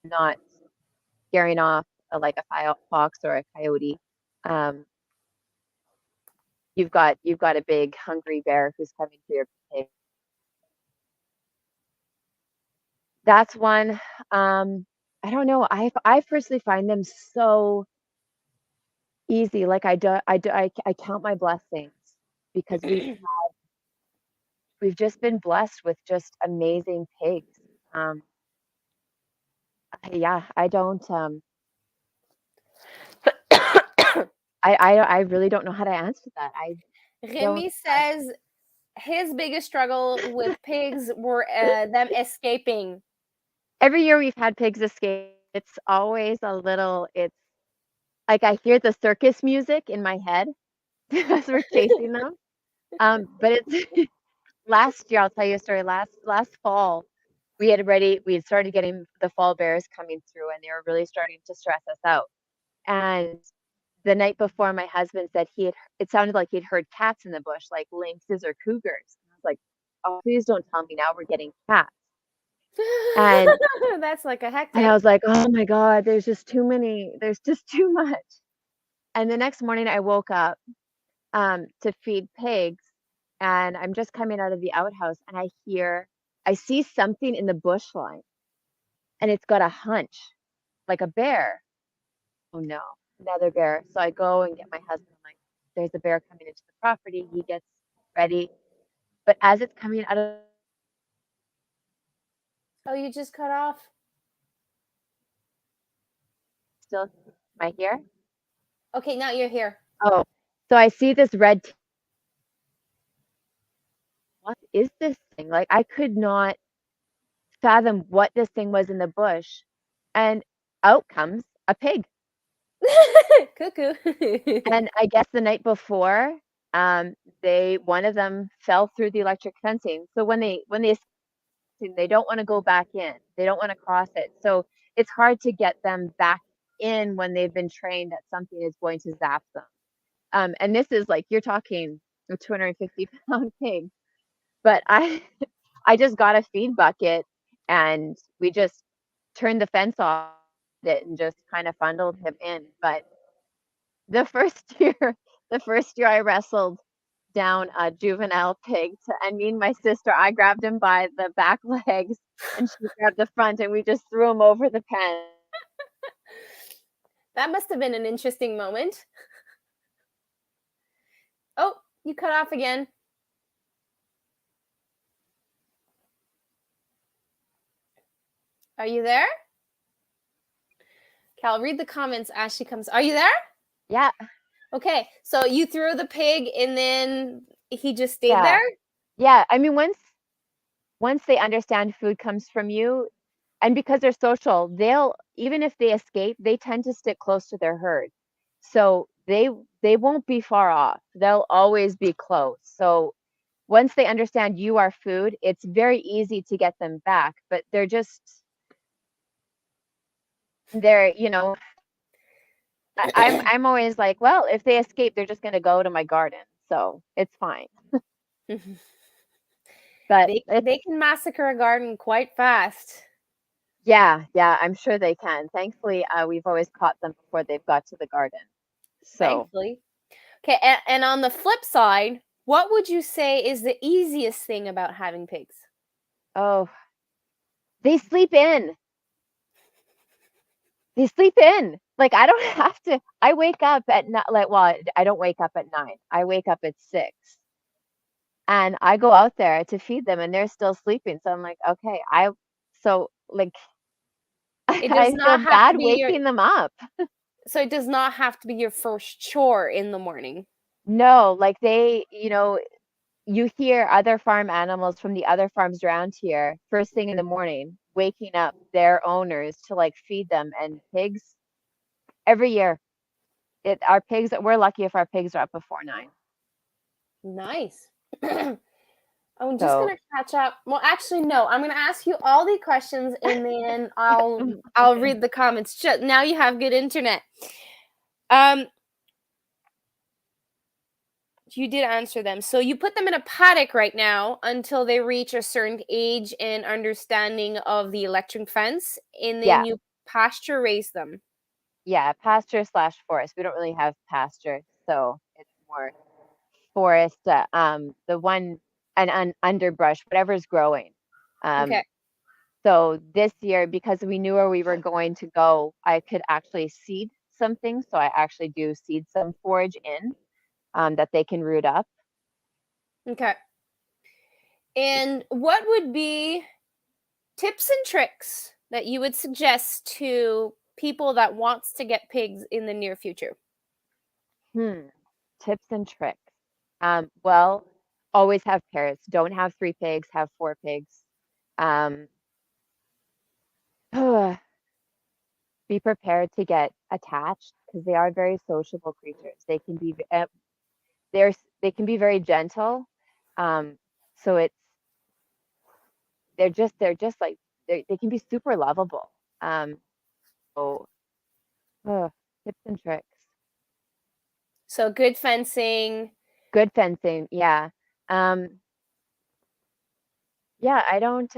not scaring off like a fox or a coyote. Um, you've got a big hungry bear who's coming for your pig. That's one. I don't know. I personally find them so easy. Like I count my blessings because we've just been blessed with just amazing pigs. Um, yeah, I don't. I really don't know how to answer that. I don't. Remy says his biggest struggle with pigs were them escaping. Every year we've had pigs escape. It's always a little. It's like I hear the circus music in my head as we're chasing them. But it's last year. I'll tell you a story. Last fall, we had started getting the fall bears coming through, and they were really starting to stress us out. And the night before, my husband said it sounded like he'd heard cats in the bush, like lynxes or cougars. And I was like, oh, please don't tell me now we're getting cats. And That's like a and I hectic. was like, oh my God, there's just too many, there's just too much. And the next morning I woke up to feed pigs and I'm just coming out of the outhouse and I see something in the bush line and it's got a hunch like a bear. Oh no, another bear. So I go and get my husband. I'm like, there's a bear coming into the property. He gets ready. But as it's coming out of Oh, you just cut off? still, am I here? Okay, now you're here. Oh, so I see this what is this thing? Like I could not fathom what this thing was in the bush. And out comes a pig. Cuckoo. And I guess the night before, one of them fell through the electric fencing. So they don't want to go back in. They don't want to cross it. So it's hard to get them back in when they've been trained that something is going to zap them. And this is like you're talking a 250-pound pig, but I just got a feed bucket and we just turned the fence off it and just kind of funneled him in. But the first year, the first year I wrestled down a juvenile pig and me and my sister, I grabbed him by the back legs and she grabbed the front and we just threw him over the pen. That must have been an interesting moment. Oh, you cut off again. Are you there? I'll read the comments as she comes. Are you there? Yeah, Okay, so you threw the pig and then he just stayed there? yeah, yeah. I mean, once they understand food comes from you, and because they're social, they'll even if they escape, they tend to stick close to their herd. So they won't be far off. They'll always be close. So once they understand you are food, it's very easy to get them back, but they're, I'm always like, well, if they escape, they're just gonna go to my garden. So it's fine. But it's They can massacre a garden quite fast. yeah, yeah, I'm sure they can. Thankfully, we've always caught them before they've got to the garden. So, Thankfully. Okay, and on the flip side, what would you say is the easiest thing about having pigs? oh, they sleep in. They sleep in. Like I don't have to. I wake up at not like well, I don't wake up at 9. I wake up at 6. And I go out there to feed them and they're still sleeping. So I'm like, okay, so like It does I feel not have to bad be your waking them up. so it does not have to be your first chore in the morning. No, like you hear other farm animals from the other farms around here first thing in the morning, waking up their owners to like feed them. And pigs every year, our pigs, we're lucky if our pigs are up before 9. Nice. I'm just So gonna catch up. Well, actually, no. I'm gonna ask you all the questions, and then I'll okay. read the comments. Now you have good internet. Um, you did answer them. So you put them in a paddock right now until they reach a certain age and understanding of the electric fence, and then Yeah, you pasture raise them. yeah, pasture slash forest. We don't really have pasture, so it's more forest, the one and underbrush, whatever's growing. Um, Okay. so this year, because we knew where we were going to go, I could actually seed some things. So I actually do seed some forage in that they can root up. Okay. And what would be tips and tricks that you would suggest to people that wants to get pigs in the near future? Hmm. Tips and tricks. Well, always have pairs. Don't have 3 pigs, have 4 pigs. Um, be prepared to get attached because they are very sociable creatures. They can be very gentle. So they're just like they can be super lovable. So uh, tips and tricks. So good fencing. Good fencing, yeah. Um, yeah, I don't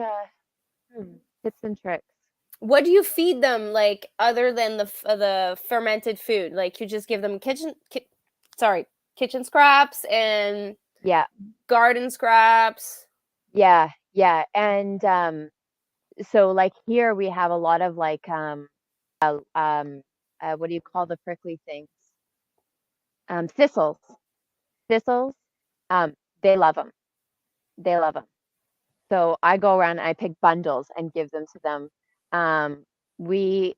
tips and tricks. What do you feed them like other than the fermented food? Like you just give them sorry, kitchen scraps and Yeah, garden scraps. yeah, yeah. And so like here we have a lot of like what do you call the prickly things? Thistles. Thistles. Um, they love them. They love them. So I go around and I pick bundles and give them to them. Um, we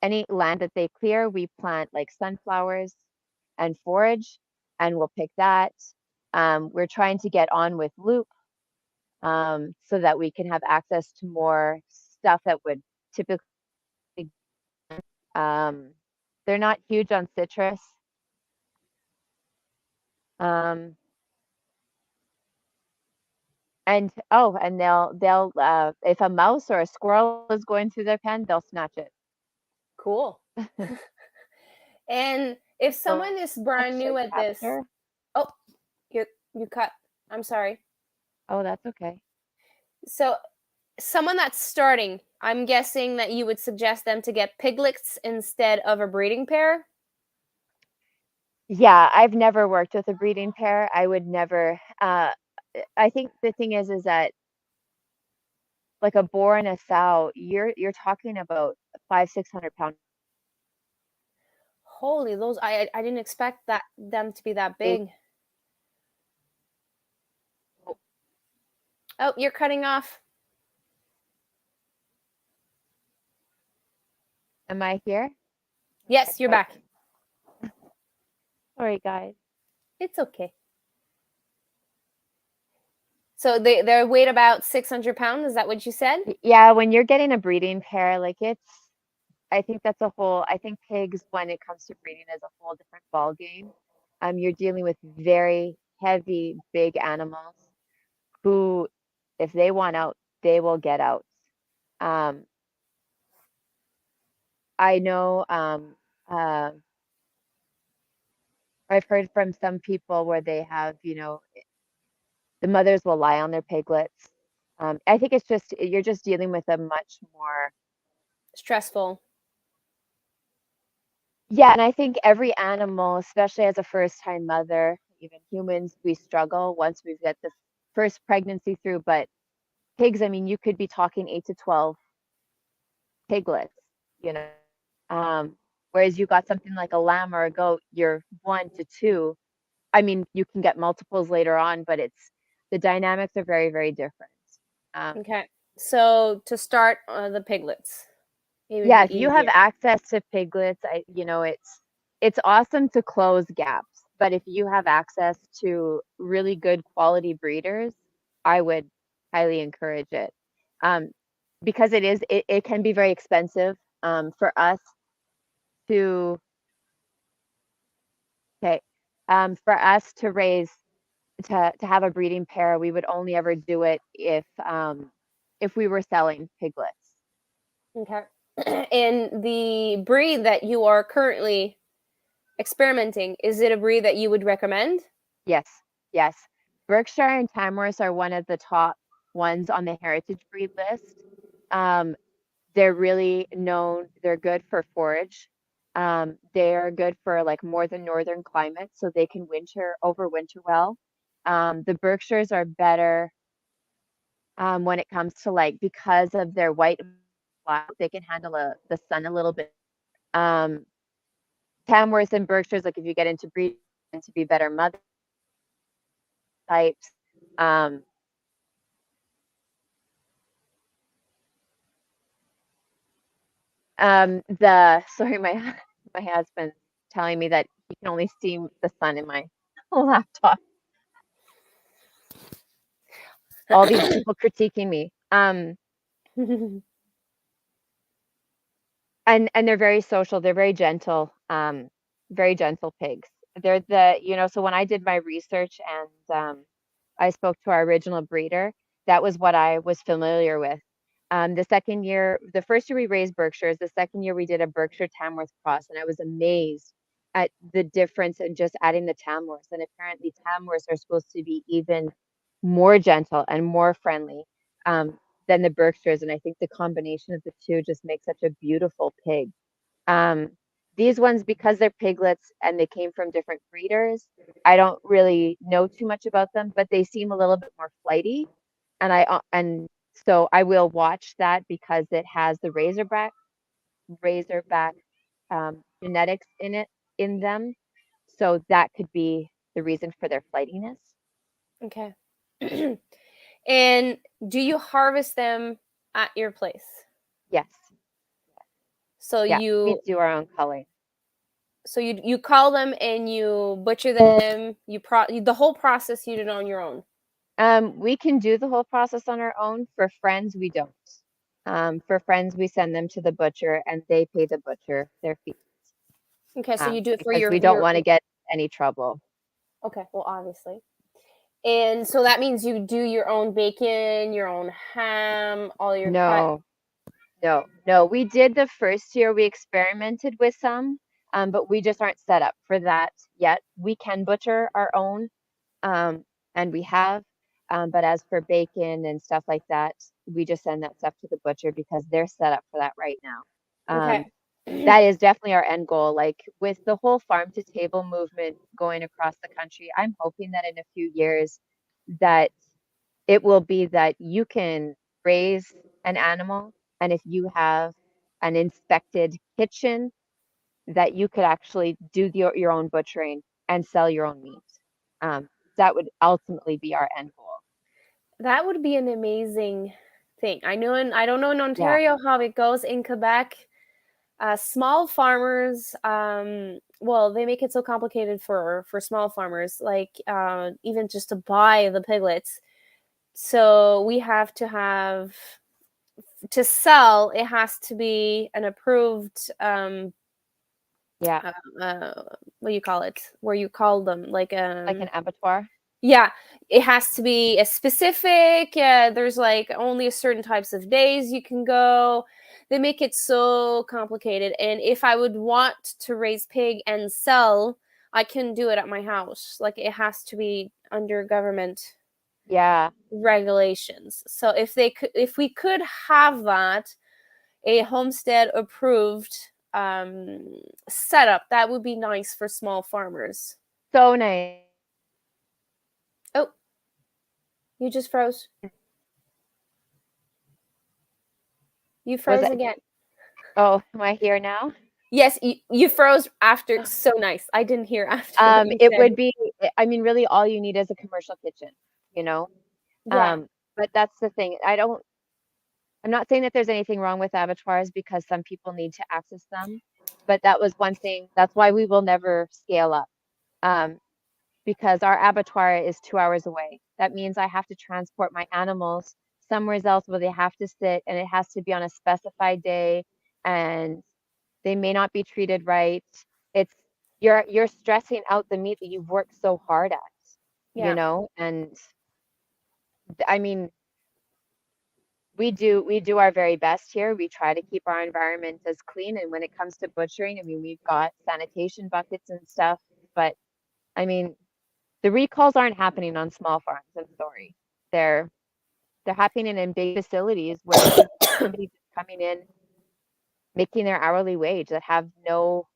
any land that they clear, we plant like sunflowers and forage, and we'll pick that. We're trying to get on with loop so that we can have access to more stuff that would typically. Um, they're not huge on citrus. Um, and they'll if a mouse or a squirrel is going through their pen, they'll snatch it. Cool. And if So someone is brand actually new at this, capture. oh, you cut. I'm sorry. Oh, that's okay. So someone that's starting, I'm guessing that you would suggest them to get piglets instead of a breeding pair. Yeah, I've never worked with a breeding pair. I would never. I think the thing is that like a boar and a sow, you're talking about 500-600 pound. Holy, those I didn't expect that them to be that They, big. Oh, you're cutting off. am I here? Yes, you're Oh, back. sorry, guys. It's okay. So they weigh about 600 pounds. Is that what you said? Yeah, when you're getting a breeding pair, like I think that's a whole, I think pigs, when it comes to breeding, is a whole different ball game. You're dealing with very heavy, big animals who, if they want out, they will get out. Um, I know, uh, I've heard from some people where they have, the mothers will lie on their piglets. I think it's just, you're just dealing with a much more, Stressful. yeah, and I think every animal, especially as a first-time mother, even humans, we struggle once we've got the first pregnancy through. But pigs, I mean, you could be talking 8 to 12 piglets, you know. Um, Whereas you got something like a lamb or a goat, you're 1 to 2. I mean, you can get multiples later on, but it's the dynamics are very, very different. Um, Okay. So to start the piglets, it would Yeah, be if you have easier. access to piglets, it's awesome to close gaps. But if you have access to really good quality breeders, I would highly encourage it. Um, because it can be very expensive for us to okay, for us to raise to have a breeding pair, we would only ever do it if we were selling piglets. Okay. And the breed that you are currently experimenting, is it a breed that you would recommend? Yes, yes. Berkshire and Tamworth are one of the top ones on the heritage breed list. Um, they're really known, they're good for forage. They're good for like more than northern climates, so they can overwinter well. The Berkshires are better when it comes to like because of their white black, they can handle the sun a little bit. Um, Tamworth and Berkshires, like if you get into breed, tend to be better mother types. Um, the sorry, my my husband's telling me that he can only see the sun in my laptop. All these people critiquing me. And they're very social. They're very gentle pigs. They're so when I did my research and I spoke to our original breeder, that was what I was familiar with. The first year we raised Berkshires, the second year we did a Berkshire Tamworth cross, and I was amazed at the difference in just adding the Tamworths. And apparently Tamworths are supposed to be even more gentle and more friendly. Than the Berkshires, and I think the combination of the two just makes such a beautiful pig. Um, these ones, because they're piglets and they came from different breeders, I don't really know too much about them, but they seem a little bit more flighty, and so I will watch that because it has the razorback genetics in them, so that could be the reason for their flightiness. Okay. And do you harvest them at your place? Yes, So yeah, we you do our own culling. you call them and you butcher them, the whole process you did on your own. We can do the whole process on our own. For friends, we don't. For friends, we send them to the butcher and they pay the butcher their fee Okay, so you do it for because we don't your want to get any trouble. okay, well obviously. And so that means you do your own bacon, your own ham, all your cut. No, no, no. We did the first year, we experimented with some, but we just aren't set up for that yet. We can butcher our own, um, and we have. But as for bacon and stuff like that, we just send that stuff to the butcher because they're set up for that right now. Okay. That is definitely our end goal. Like with the whole farm to table movement going across the country, I'm hoping that in a few years that it will be that you can raise an animal, and if you have an inspected kitchen, that you could actually do your own butchering and sell your own meat. Um, that would ultimately be our end goal. That would be an amazing thing. I don't know in Yeah. Ontario how it goes in Quebec. Small farmers, well, they make it so complicated for small farmers, like even just to buy the piglets. So we have to sell. It has to be an approved Yeah, uh, what do you call it? Where you call them like like an abattoir. yeah, it has to be a specific. There's like only a certain types of days you can go. They make it so complicated. And if I would want to raise pig and sell, I can do it at my house. Like it has to be under government Yeah. regulations. So if we could have that, a homestead approved setup, that would be nice for small farmers. So nice. Oh, you just froze. You Was froze it? again. Oh, am I here now? Yes, you froze after. So nice. I didn't hear after what you It said. would be, I mean, really all you need is a commercial kitchen, you know? Yeah, Um, but that's the thing. I'm not saying that there's anything wrong with abattoirs because some people need to access them, but that was one thing. That's why we will never scale up. Um, because our abattoir is 2 hours away. That means I have to transport my animals somewhere else where they have to sit, and it has to be on a specified day, and they may not be treated right. It's you're stressing out the meat that you've worked so hard at, yeah, and I mean, we do our very best here. We try to keep our environment as clean, and when it comes to butchering, I mean, we've got sanitation buckets and stuff, but I mean, the recalls aren't happening on small farms. I'm sorry. They're they're happening in big facilities where there's somebody just coming in making their hourly wage that have no,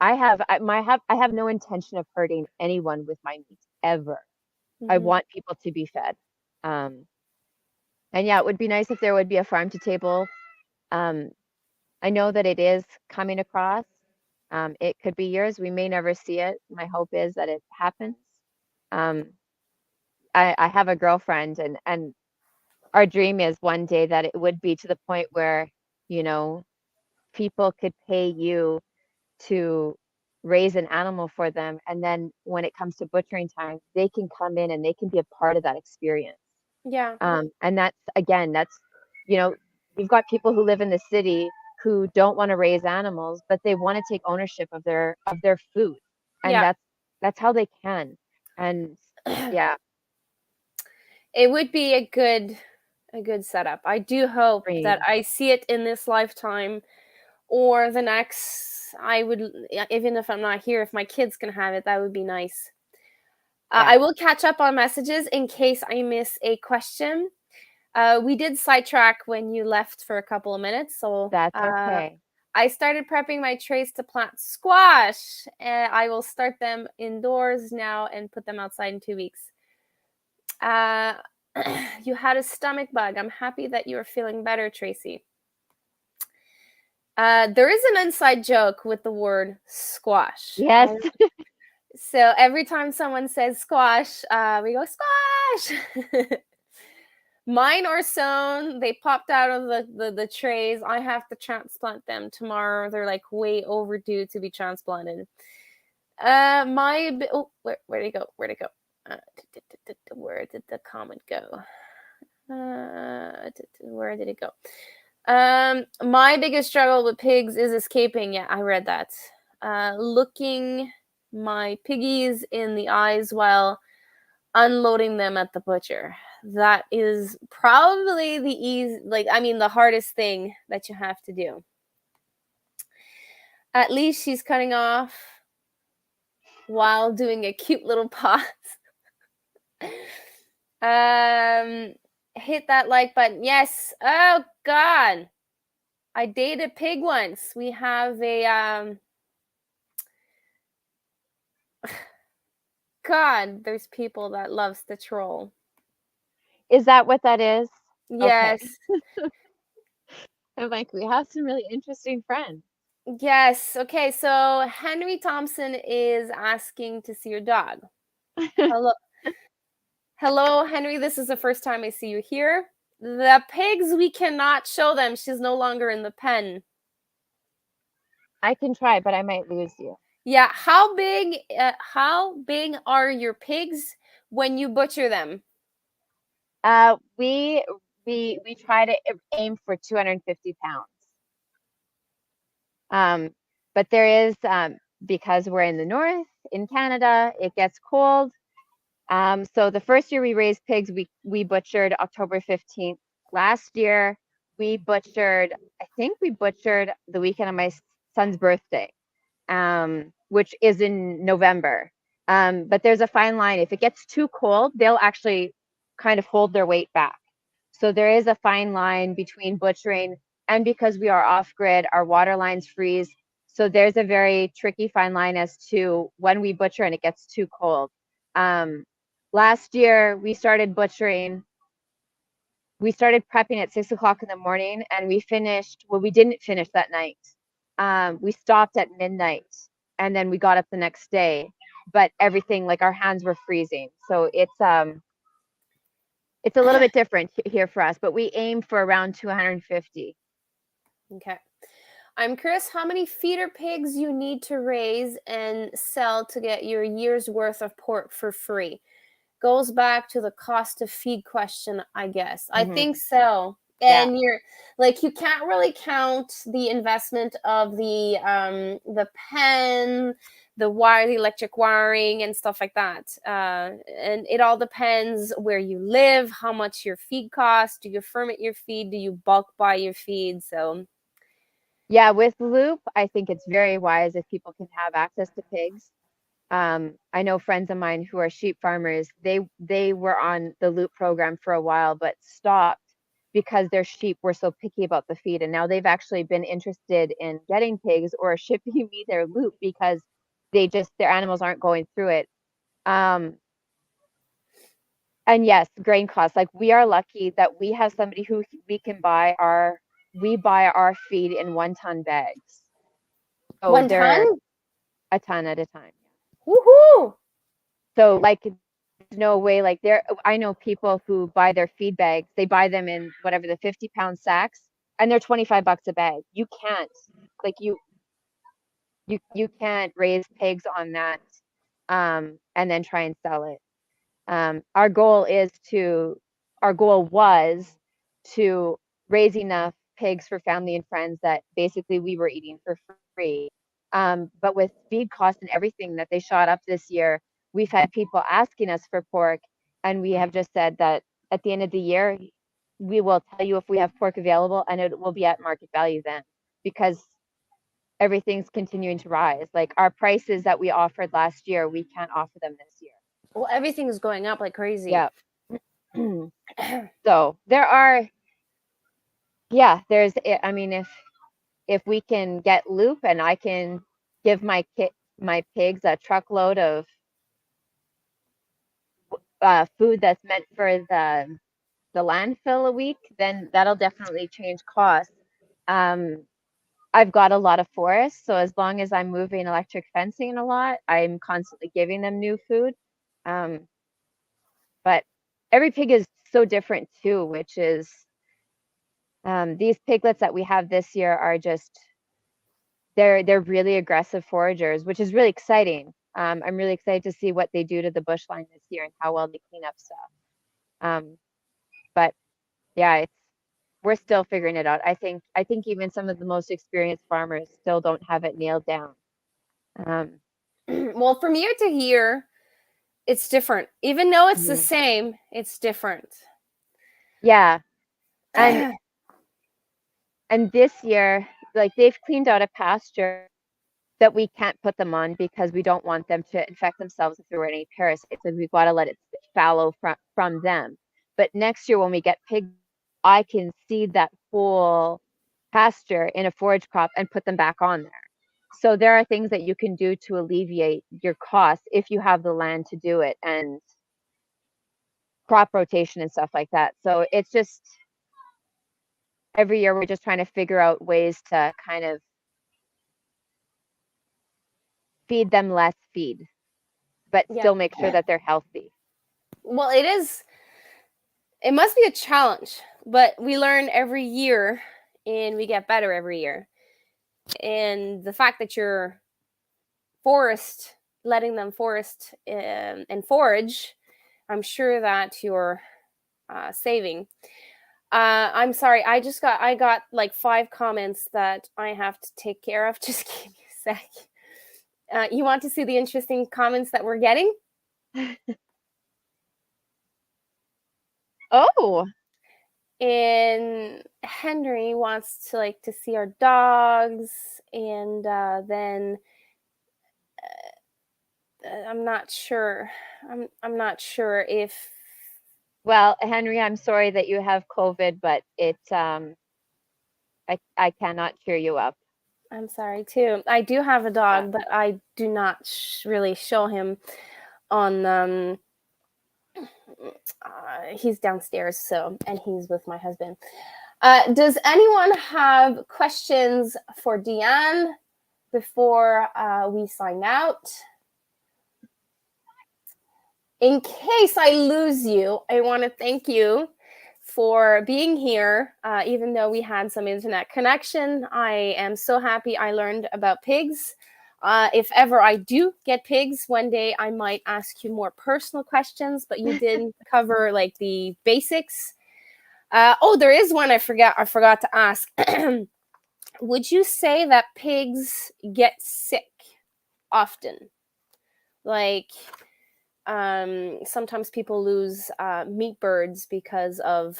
I have no intention of hurting anyone with my meat ever. I hmm, want people to be fed. Um, and yeah, it would be nice if there would be a farm to table. Um, I know that it is coming across. It could be years. We may never see it. My hope is that it happens. Um, I have a girlfriend, and our dream is one day that it would be to the point where, you know, people could pay you to raise an animal for them. And then when it comes to butchering time, they can come in and they can be a part of that experience. yeah, And that's, again, you know, you've got people who live in the city who don't want to raise animals, but they want to take ownership of their food. And yeah. that's how they can. And yeah, It would be a good setup. I do hope that dream. I see it in this lifetime or the next. I would, yeah, even if I'm not here, if my kids can have it, that would be nice. Yeah, I will catch up on messages in case I miss a question. We did sidetrack when you left for a couple of minutes, so that's okay. I started prepping my trays to plant squash, and I will start them indoors now and put them outside in 2 weeks. Uh, you had a stomach bug. I'm happy that you're feeling better, Tracy. There is an inside joke with the word squash. Yes. So every time someone says squash, we go squash. Mine are sown. They popped out of the trays. I have to transplant them tomorrow. They're like way overdue to be transplanted. Where did it go? Where did it go? Where did the comment go? Where did it go? My biggest struggle with pigs is escaping. Yeah, I read that. Looking my piggies in the eyes while unloading them at the butcher. That is probably the hardest thing that you have to do. At least she's cutting off while doing a cute little pause. um, hit that like button. Yes. Oh God, I dated a pig once. We have a God. There's people that loves to troll. Is that what that is? Okay. Yes. I'm like, we have some really interesting friends. Yes. Okay. So Henry Thompson is asking to see your dog. Hello. Hello, Henry. This is the first time I see you here. The pigs, we cannot show them. She's no longer in the pen. I can try, but I might lose you. Yeah, how big are your pigs when you butcher them? Uh, we we try to aim for 250 pounds. Um, but there is because we're in the north in Canada, it gets cold. So the first year we raised pigs, we butchered October 15th. Last year I think we butchered the weekend of my son's birthday, which is in November. But there's a fine line. If it gets too cold, they'll actually kind of hold their weight back. So there is a fine line between butchering and because we are off grid, our water lines freeze. So there's a very tricky fine line as to when we butcher and it gets too cold. Um, Last year we started prepping at 6 o'clock in the morning and we didn't finish that night. We stopped at midnight and then we got up the next day, but everything, like our hands were freezing. So it's a little bit different here for us, but we aim for around 250. Okay. I'm curious how many feeder pigs you need to raise and sell to get your year's worth of pork for free. Goes back to the cost of feed question, I guess. I Mm-hmm. think so. Yeah. And you're like you can't really count the investment of the pen, the wire, the electric wiring and stuff like that. And it all depends where you live, how much your feed costs. Do you ferment your feed? Do you bulk buy your feed? So Yeah, with Loop, I think it's very wise if people can have access to pigs. I know friends of mine who are sheep farmers, they were on the Loop program for a while, but stopped because their sheep were so picky about the feed. And now they've actually been interested in getting pigs or shipping me their Loop because their animals aren't going through it. Um, and yes, grain costs. Like we are lucky that we have somebody who we buy our feed in 1 ton bags. So 1 ton? they're a ton at a time. Woohoo! So like no way like there I know people who buy their feed bags, they buy them in whatever the 50-pound sacks and they're $25 a bag. You can't like you can't raise pigs on that and then try and sell it. Our goal is to, our goal was to raise enough pigs for family and friends that basically we were eating for free. But with feed costs and everything that they shot up this year, we've had people asking us for pork, and we have just said that at the end of the year, we will tell you if we have pork available, and it will be at market value then, because everything's continuing to rise. Like our prices that we offered last year, we can't offer them this year. Well, everything is going up like crazy. Yeah. So there are, yeah, I mean, if we can get Loop and I can give my pigs a truckload of food that's meant for the landfill a week, then that'll definitely change costs. Um, I've got a lot of forests, so as long as I'm moving electric fencing a lot, I'm constantly giving them new food. Um, but every pig is so different too, which is these piglets that we have this year are just they're really aggressive foragers, which is really exciting. I'm really excited to see what they do to the bushline this year and how well they clean up stuff. Um, but yeah, we're still figuring it out. I think even some of the most experienced farmers still don't have it nailed down. Um, Well, from year to year, it's different. Even though it's the mhm. same, it's different. Yeah, and and this year, like they've cleaned out a pasture that we can't put them on because we don't want them to infect themselves if there were any parasites. So we've got to let it fallow from them. But next year when we get pigs, I can seed that whole pasture in a forage crop and put them back on there. So there are things that you can do to alleviate your costs if you have the land to do it and crop rotation and stuff like that. So it's just every year we're just trying to figure out ways to kind of feed them less feed, but Yeah. still make sure that they're healthy. Well, it is. It must be a challenge, but we learn every year and we get better every year. And the fact that you're forest letting them forest and forage, I'm sure that you're saving. I'm sorry, I got like 5 comments that I have to take care of. Just give me a sec. You want to see the interesting comments that we're getting? Oh, And Henry wants to like to see our dogs, and then I'm not sure. I'm not sure if well, Henry, I'm sorry that you have COVID, but I cannot cheer you up. I'm sorry too. I do have a Yeah. dog, but I do not really show him on he's downstairs, so, and he's with my husband. Does anyone have questions for Deanne before we sign out? In case I lose you, I want to thank you for being here. Even though we had some internet connection, I am so happy I learned about pigs. If ever I do get pigs one day, I might ask you more personal questions, but you did cover like the basics. Oh, there is one I forgot to ask. Would you say that pigs get sick often? Like, sometimes people lose meat birds because of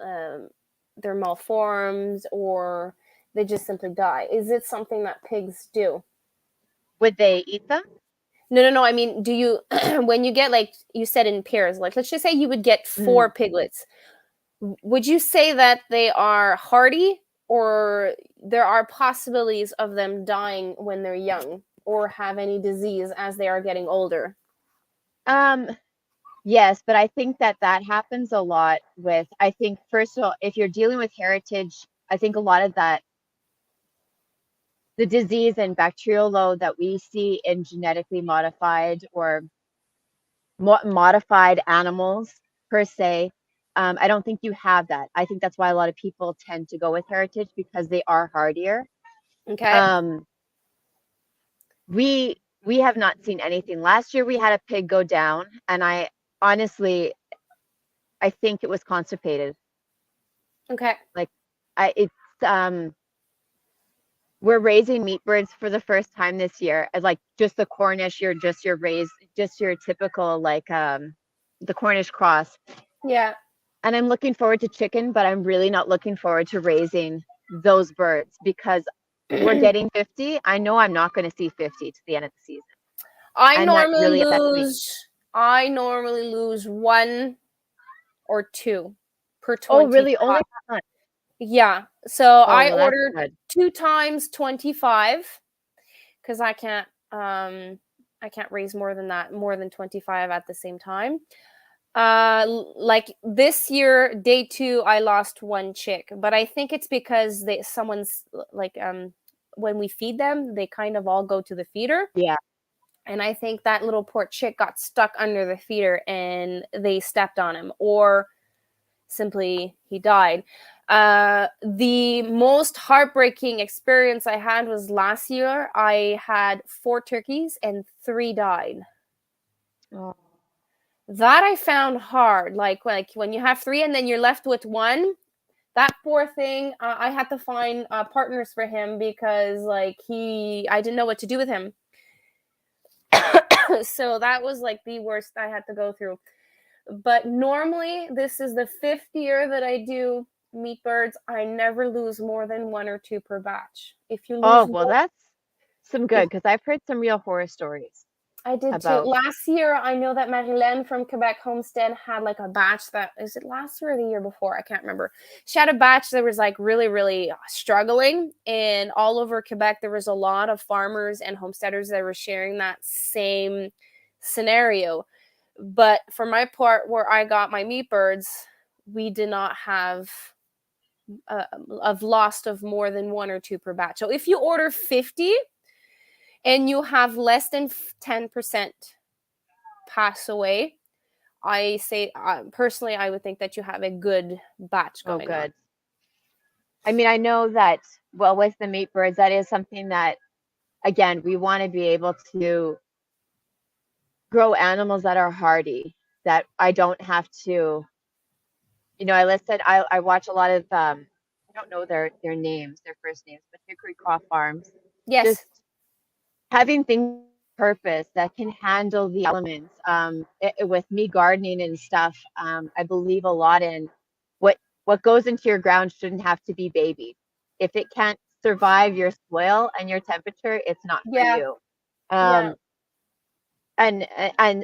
um, they're malformed or they just simply die. Is it something that pigs do? Would they eat them? No. I mean, do you when you get like you said in pairs, like let's just say you would get Mm. 4 piglets. Would you say that they are hardy, or there are possibilities of them dying when they're young or have any disease as they are getting older? Um, yes, but I think that that happens a lot with, I think, first of all, if you're dealing with heritage, I think a lot of that, the disease and bacterial load that we see in genetically modified or modified animals per se, I don't think you have that. I think that's why a lot of people tend to go with heritage because they are hardier. Okay. Um, we have not seen anything. Last year we had a pig go down, and I honestly I think it was constipated. Okay. Like it's we're raising meat birds for the first time this year. Like just the Cornish, your raised, just your typical like the Cornish cross. Yeah. And I'm looking forward to chicken, but I'm really not looking forward to raising those birds because we're getting 50. I know I'm not going to see 50 to the end of the season. I And that normally really affects me. lose I normally lose 1 or 2 per Oh, really? 25. Only that much? Yeah. So Oh, I well, that's ordered good. 2 times 25 because I can't raise more than that, more than 25 at the same time. Like this year, day 2, I lost 1 chick, but I think it's because someone's like when we feed them, they kind of all go to the feeder. Yeah. And I think that little poor chick got stuck under the feeder and they stepped on him, or simply he died. The most heartbreaking experience I had was last year. I had 4 turkeys and 3 died. Oh, That I found hard. Like when you have 3 and then you're left with 1. That poor thing. I had to find partners for him because like I didn't know what to do with him. So that was like the worst I had to go through. But normally, this is the 5th year that I do meat birds. I never lose more than 1 or 2 per batch. If you oh, lose well, more, that's some if good because I've heard some real horror stories I did too. about, Last year, I know that Marilyn from Quebec Homestead had like a batch that is it last year or the year before? I can't remember. She had a batch that was like really, really struggling, and all over Quebec, there was a lot of farmers and homesteaders that were sharing that same scenario. But for my part, where I got my meat birds, we did not have of lost of more than 1 or 2 per batch. So if you order 50 and you have less than 10% pass away, I say personally, I would think that you have a good batch oh, going on. good. I mean, I know that, well, with the meat birds, that is something that, again, we want to be able to grow animals that are hardy, that I don't have to, I listed, I watch a lot of, I don't know their names, their first names, but Hickory Croft Farms, Yes. just having things with purpose that can handle the elements. With me gardening and stuff, I believe a lot in what goes into your ground shouldn't have to be babied. If it can't survive your soil and your temperature, it's not for Yeah. you. Yeah. Um,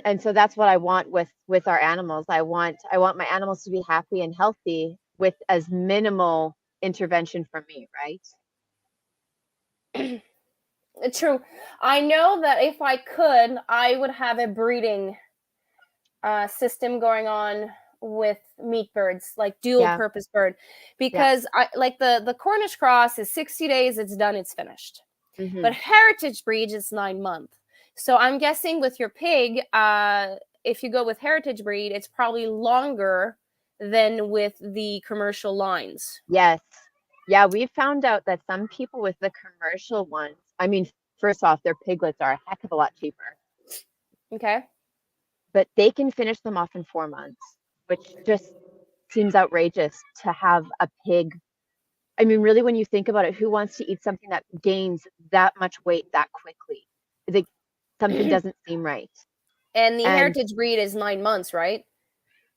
and so that's what I want with our animals. I want my animals to be happy and healthy with as minimal intervention from me, right? True. I know that if I could, I would have a breeding system going on with meat birds, like dual Yeah, purpose bird, yeah. because I like the Cornish cross is 60 days, it's done, it's finished. But Hmm. heritage breed is 9 months. So I'm guessing with your pig, if you go with heritage breed, it's probably longer than with the commercial lines. Yes. Yeah, we found out that some people with the commercial ones, I mean, first off, their piglets are a heck of a lot cheaper, Okay. but they can finish them off in 4 months, which just seems outrageous to have a pig. I mean, really, when you think about it, who wants to eat something that gains that much weight that quickly? Like, something doesn't seem right. And the And heritage breed is 9 months, right?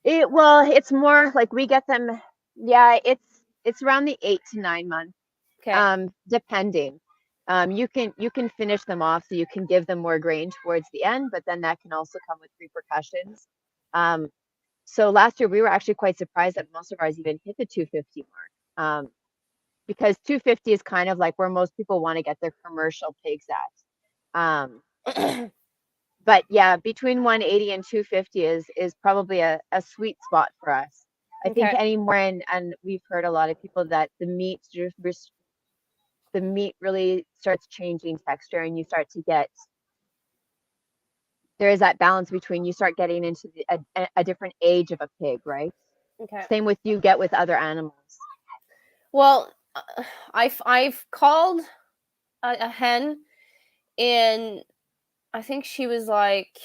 well, it's more like we get them, yeah, it's around the 8 to 9 months, Okay. depending. You can finish them off, so you can give them more grain towards the end, but then that can also come with repercussions. Um, so last year we were actually quite surprised that most of ours even hit the 250 mark, because 250 is kind of like where most people want to get their commercial pigs at. But yeah, between 180 and 250 is probably a sweet spot for us. I think Okay. any more, and we've heard a lot of people that the meat really starts changing texture, and you start to get, there is that balance between, you start getting into a different age of a pig, right? Okay. Same with you get with other animals. Well, I've called a hen, and I think she was like,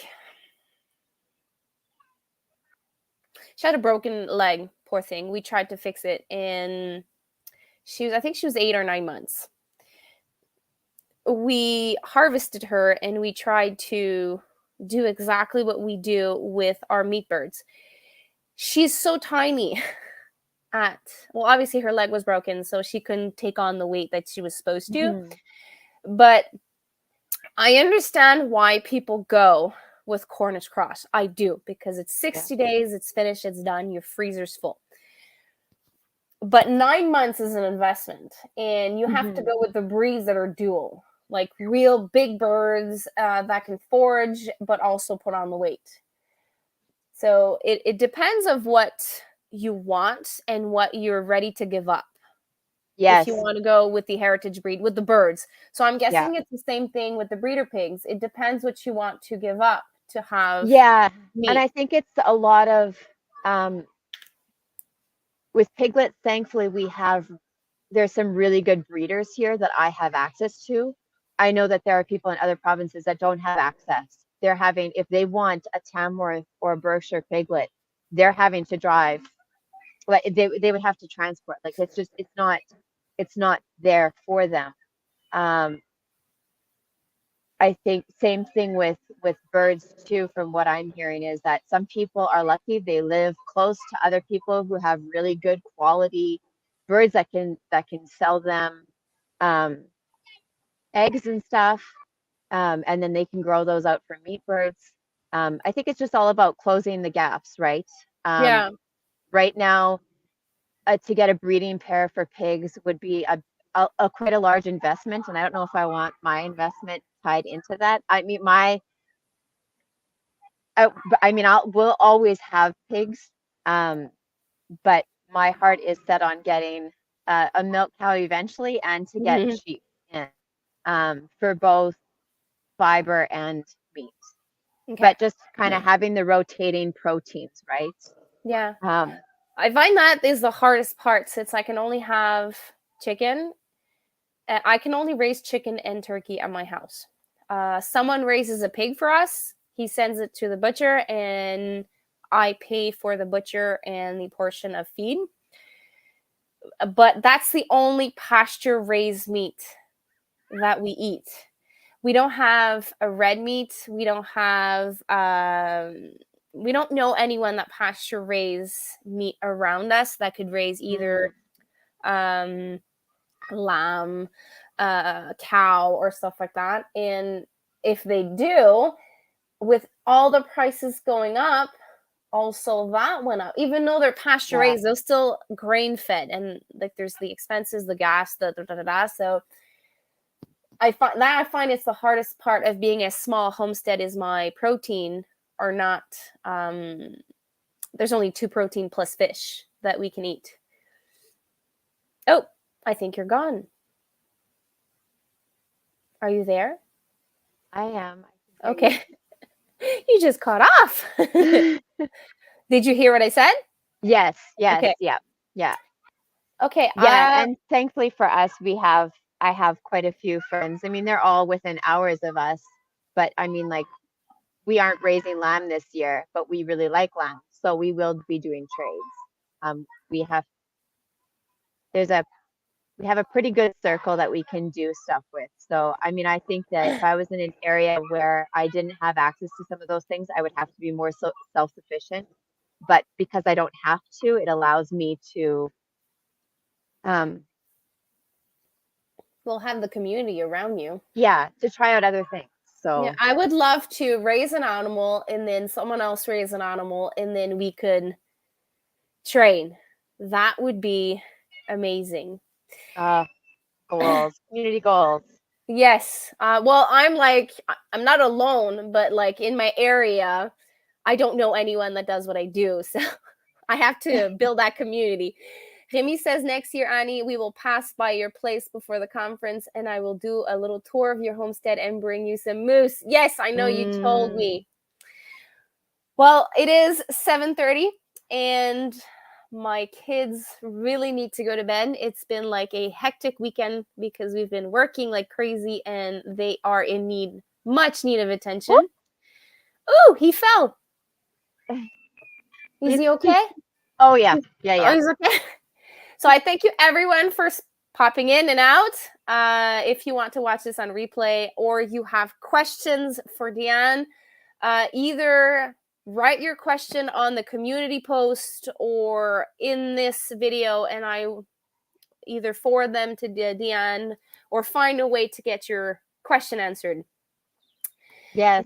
she had a broken leg, poor thing. We tried to fix it, and I think she was 8 or 9 months. We harvested her, and we tried to do exactly what we do with our meat birds. She's so tiny at, well, obviously her leg was broken, so she couldn't take on the weight that she was supposed to. Mhm. But I understand why people go with Cornish cross. I do, because it's Yeah. 60 days, it's finished, it's done, your freezer's full. But 9 months is an investment, and you have to Hmm. go with the breeds that are dual, like real big birds that can forage but also put on the weight. So it depends of what you want and what you're ready to give up. If you Yes. want to go with the heritage breed with the birds, so I'm Yeah. guessing it's the same thing with the breeder pigs. It depends what you want to give up to have Yeah. And meat. I think it's a lot of, um, with piglets, thankfully, there's some really good breeders here that I have access to. I know that there are people in other provinces that don't have access. They're having, if they want a Tamworth or a Berkshire piglet, they're having to drive. Like they would have to transport. Like it's not there for them. Um, I think same thing with birds too, from what I'm hearing, is that some people are lucky, they live close to other people who have really good quality birds that can sell them um, eggs and stuff, and then they can grow those out for meat birds. I think it's just all about closing the gaps, right? Um, Yeah. right now, to get a breeding pair for pigs would be a quite a large investment, and I don't know if I want my investment tied into that. I mean, we'll always have pigs, um, but my heart is set on getting a milk cow eventually, and to get sheep in, for both fiber and meat. Okay. But just kind of having the rotating proteins, right? Yeah. Um, I find that is the hardest part, since I can only have chicken. I can only raise chicken and turkey at my house. Someone raises a pig for us. He sends it to the butcher, and I pay for the butcher and the portion of feed. But that's the only pasture raised meat that we eat. We don't have a red meat. We don't have. We don't know anyone that pasture raise meat around us that could raise either lamb, cow, or stuff like that. And if they do, with all the prices going up, also that went up. Even though they're pasture raised, they're still grain fed, and like there's the expenses, the gas, the da da da. So I find it's the hardest part of being a small homestead is my protein are not. There's only 2 protein plus fish that we can eat. Oh, I think you're gone. Are you there? I am. Okay. You just cut off. Did you hear what I said? Yes. Okay. Yeah. Okay. Yeah, and thankfully for us, I have quite a few friends. I mean, they're all within hours of us, but I mean, like, we aren't raising lamb this year, but we really like lamb, so we will be doing trades. We have we have a pretty good circle that we can do stuff with. So, I mean, I think that if I was in an area where I didn't have access to some of those things, I would have to be more self-sufficient. But because I don't have to, it allows me to we'll have the community around you. yeah, to try out other things. Yeah, So I would love to raise an animal and then someone else raise an animal and then we could train. That would be amazing. goals, community goals. Yes. Well, I'm not alone, but like in my area, I don't know anyone that does what I do. So I have to build that community. Remy says next year, Annie, we will pass by your place before the conference and I will do a little tour of your homestead and bring you some moose. Yes, I know you told me. Well, it is 7:30 and my kids really need to go to bed. It's been like a hectic weekend because we've been working like crazy and they are in much need of attention. Oh, he fell. Is he okay? Oh yeah. Oh, he's okay. So I thank you everyone for popping in and out. If you want to watch this on replay or you have questions for Deanne, either write your question on the community post or in this video and I either forward them to Deanne or find a way to get your question answered. Yes.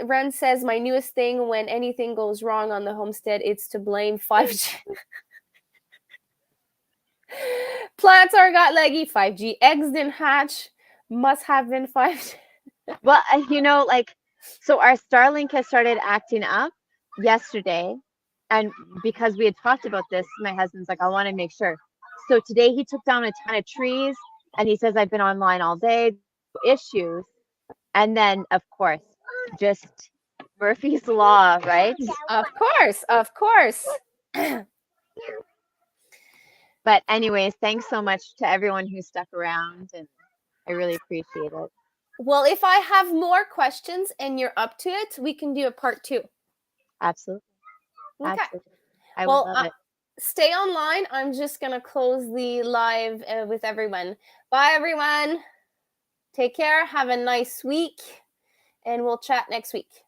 Ren says my newest thing when anything goes wrong on the homestead, it's to blame 5G. Plants are got leggy. 5G eggs didn't hatch. Must have been 5G. Well, you know, like, so our Starlink has started acting up yesterday, and because we had talked about this, my husband's like, I want to make sure. So today he took down a ton of trees, and he says I've been online all day, issues, and then of course, just Murphy's law, right? Of course. But anyways, thanks so much to everyone who stuck around, and I really appreciate it. Well, if I have more questions and you're up to it, we can do a part 2. Absolutely. Okay. Absolutely. I would love it. Stay online. I'm just going to close the live with everyone. Bye, everyone. Take care. Have a nice week. And we'll chat next week.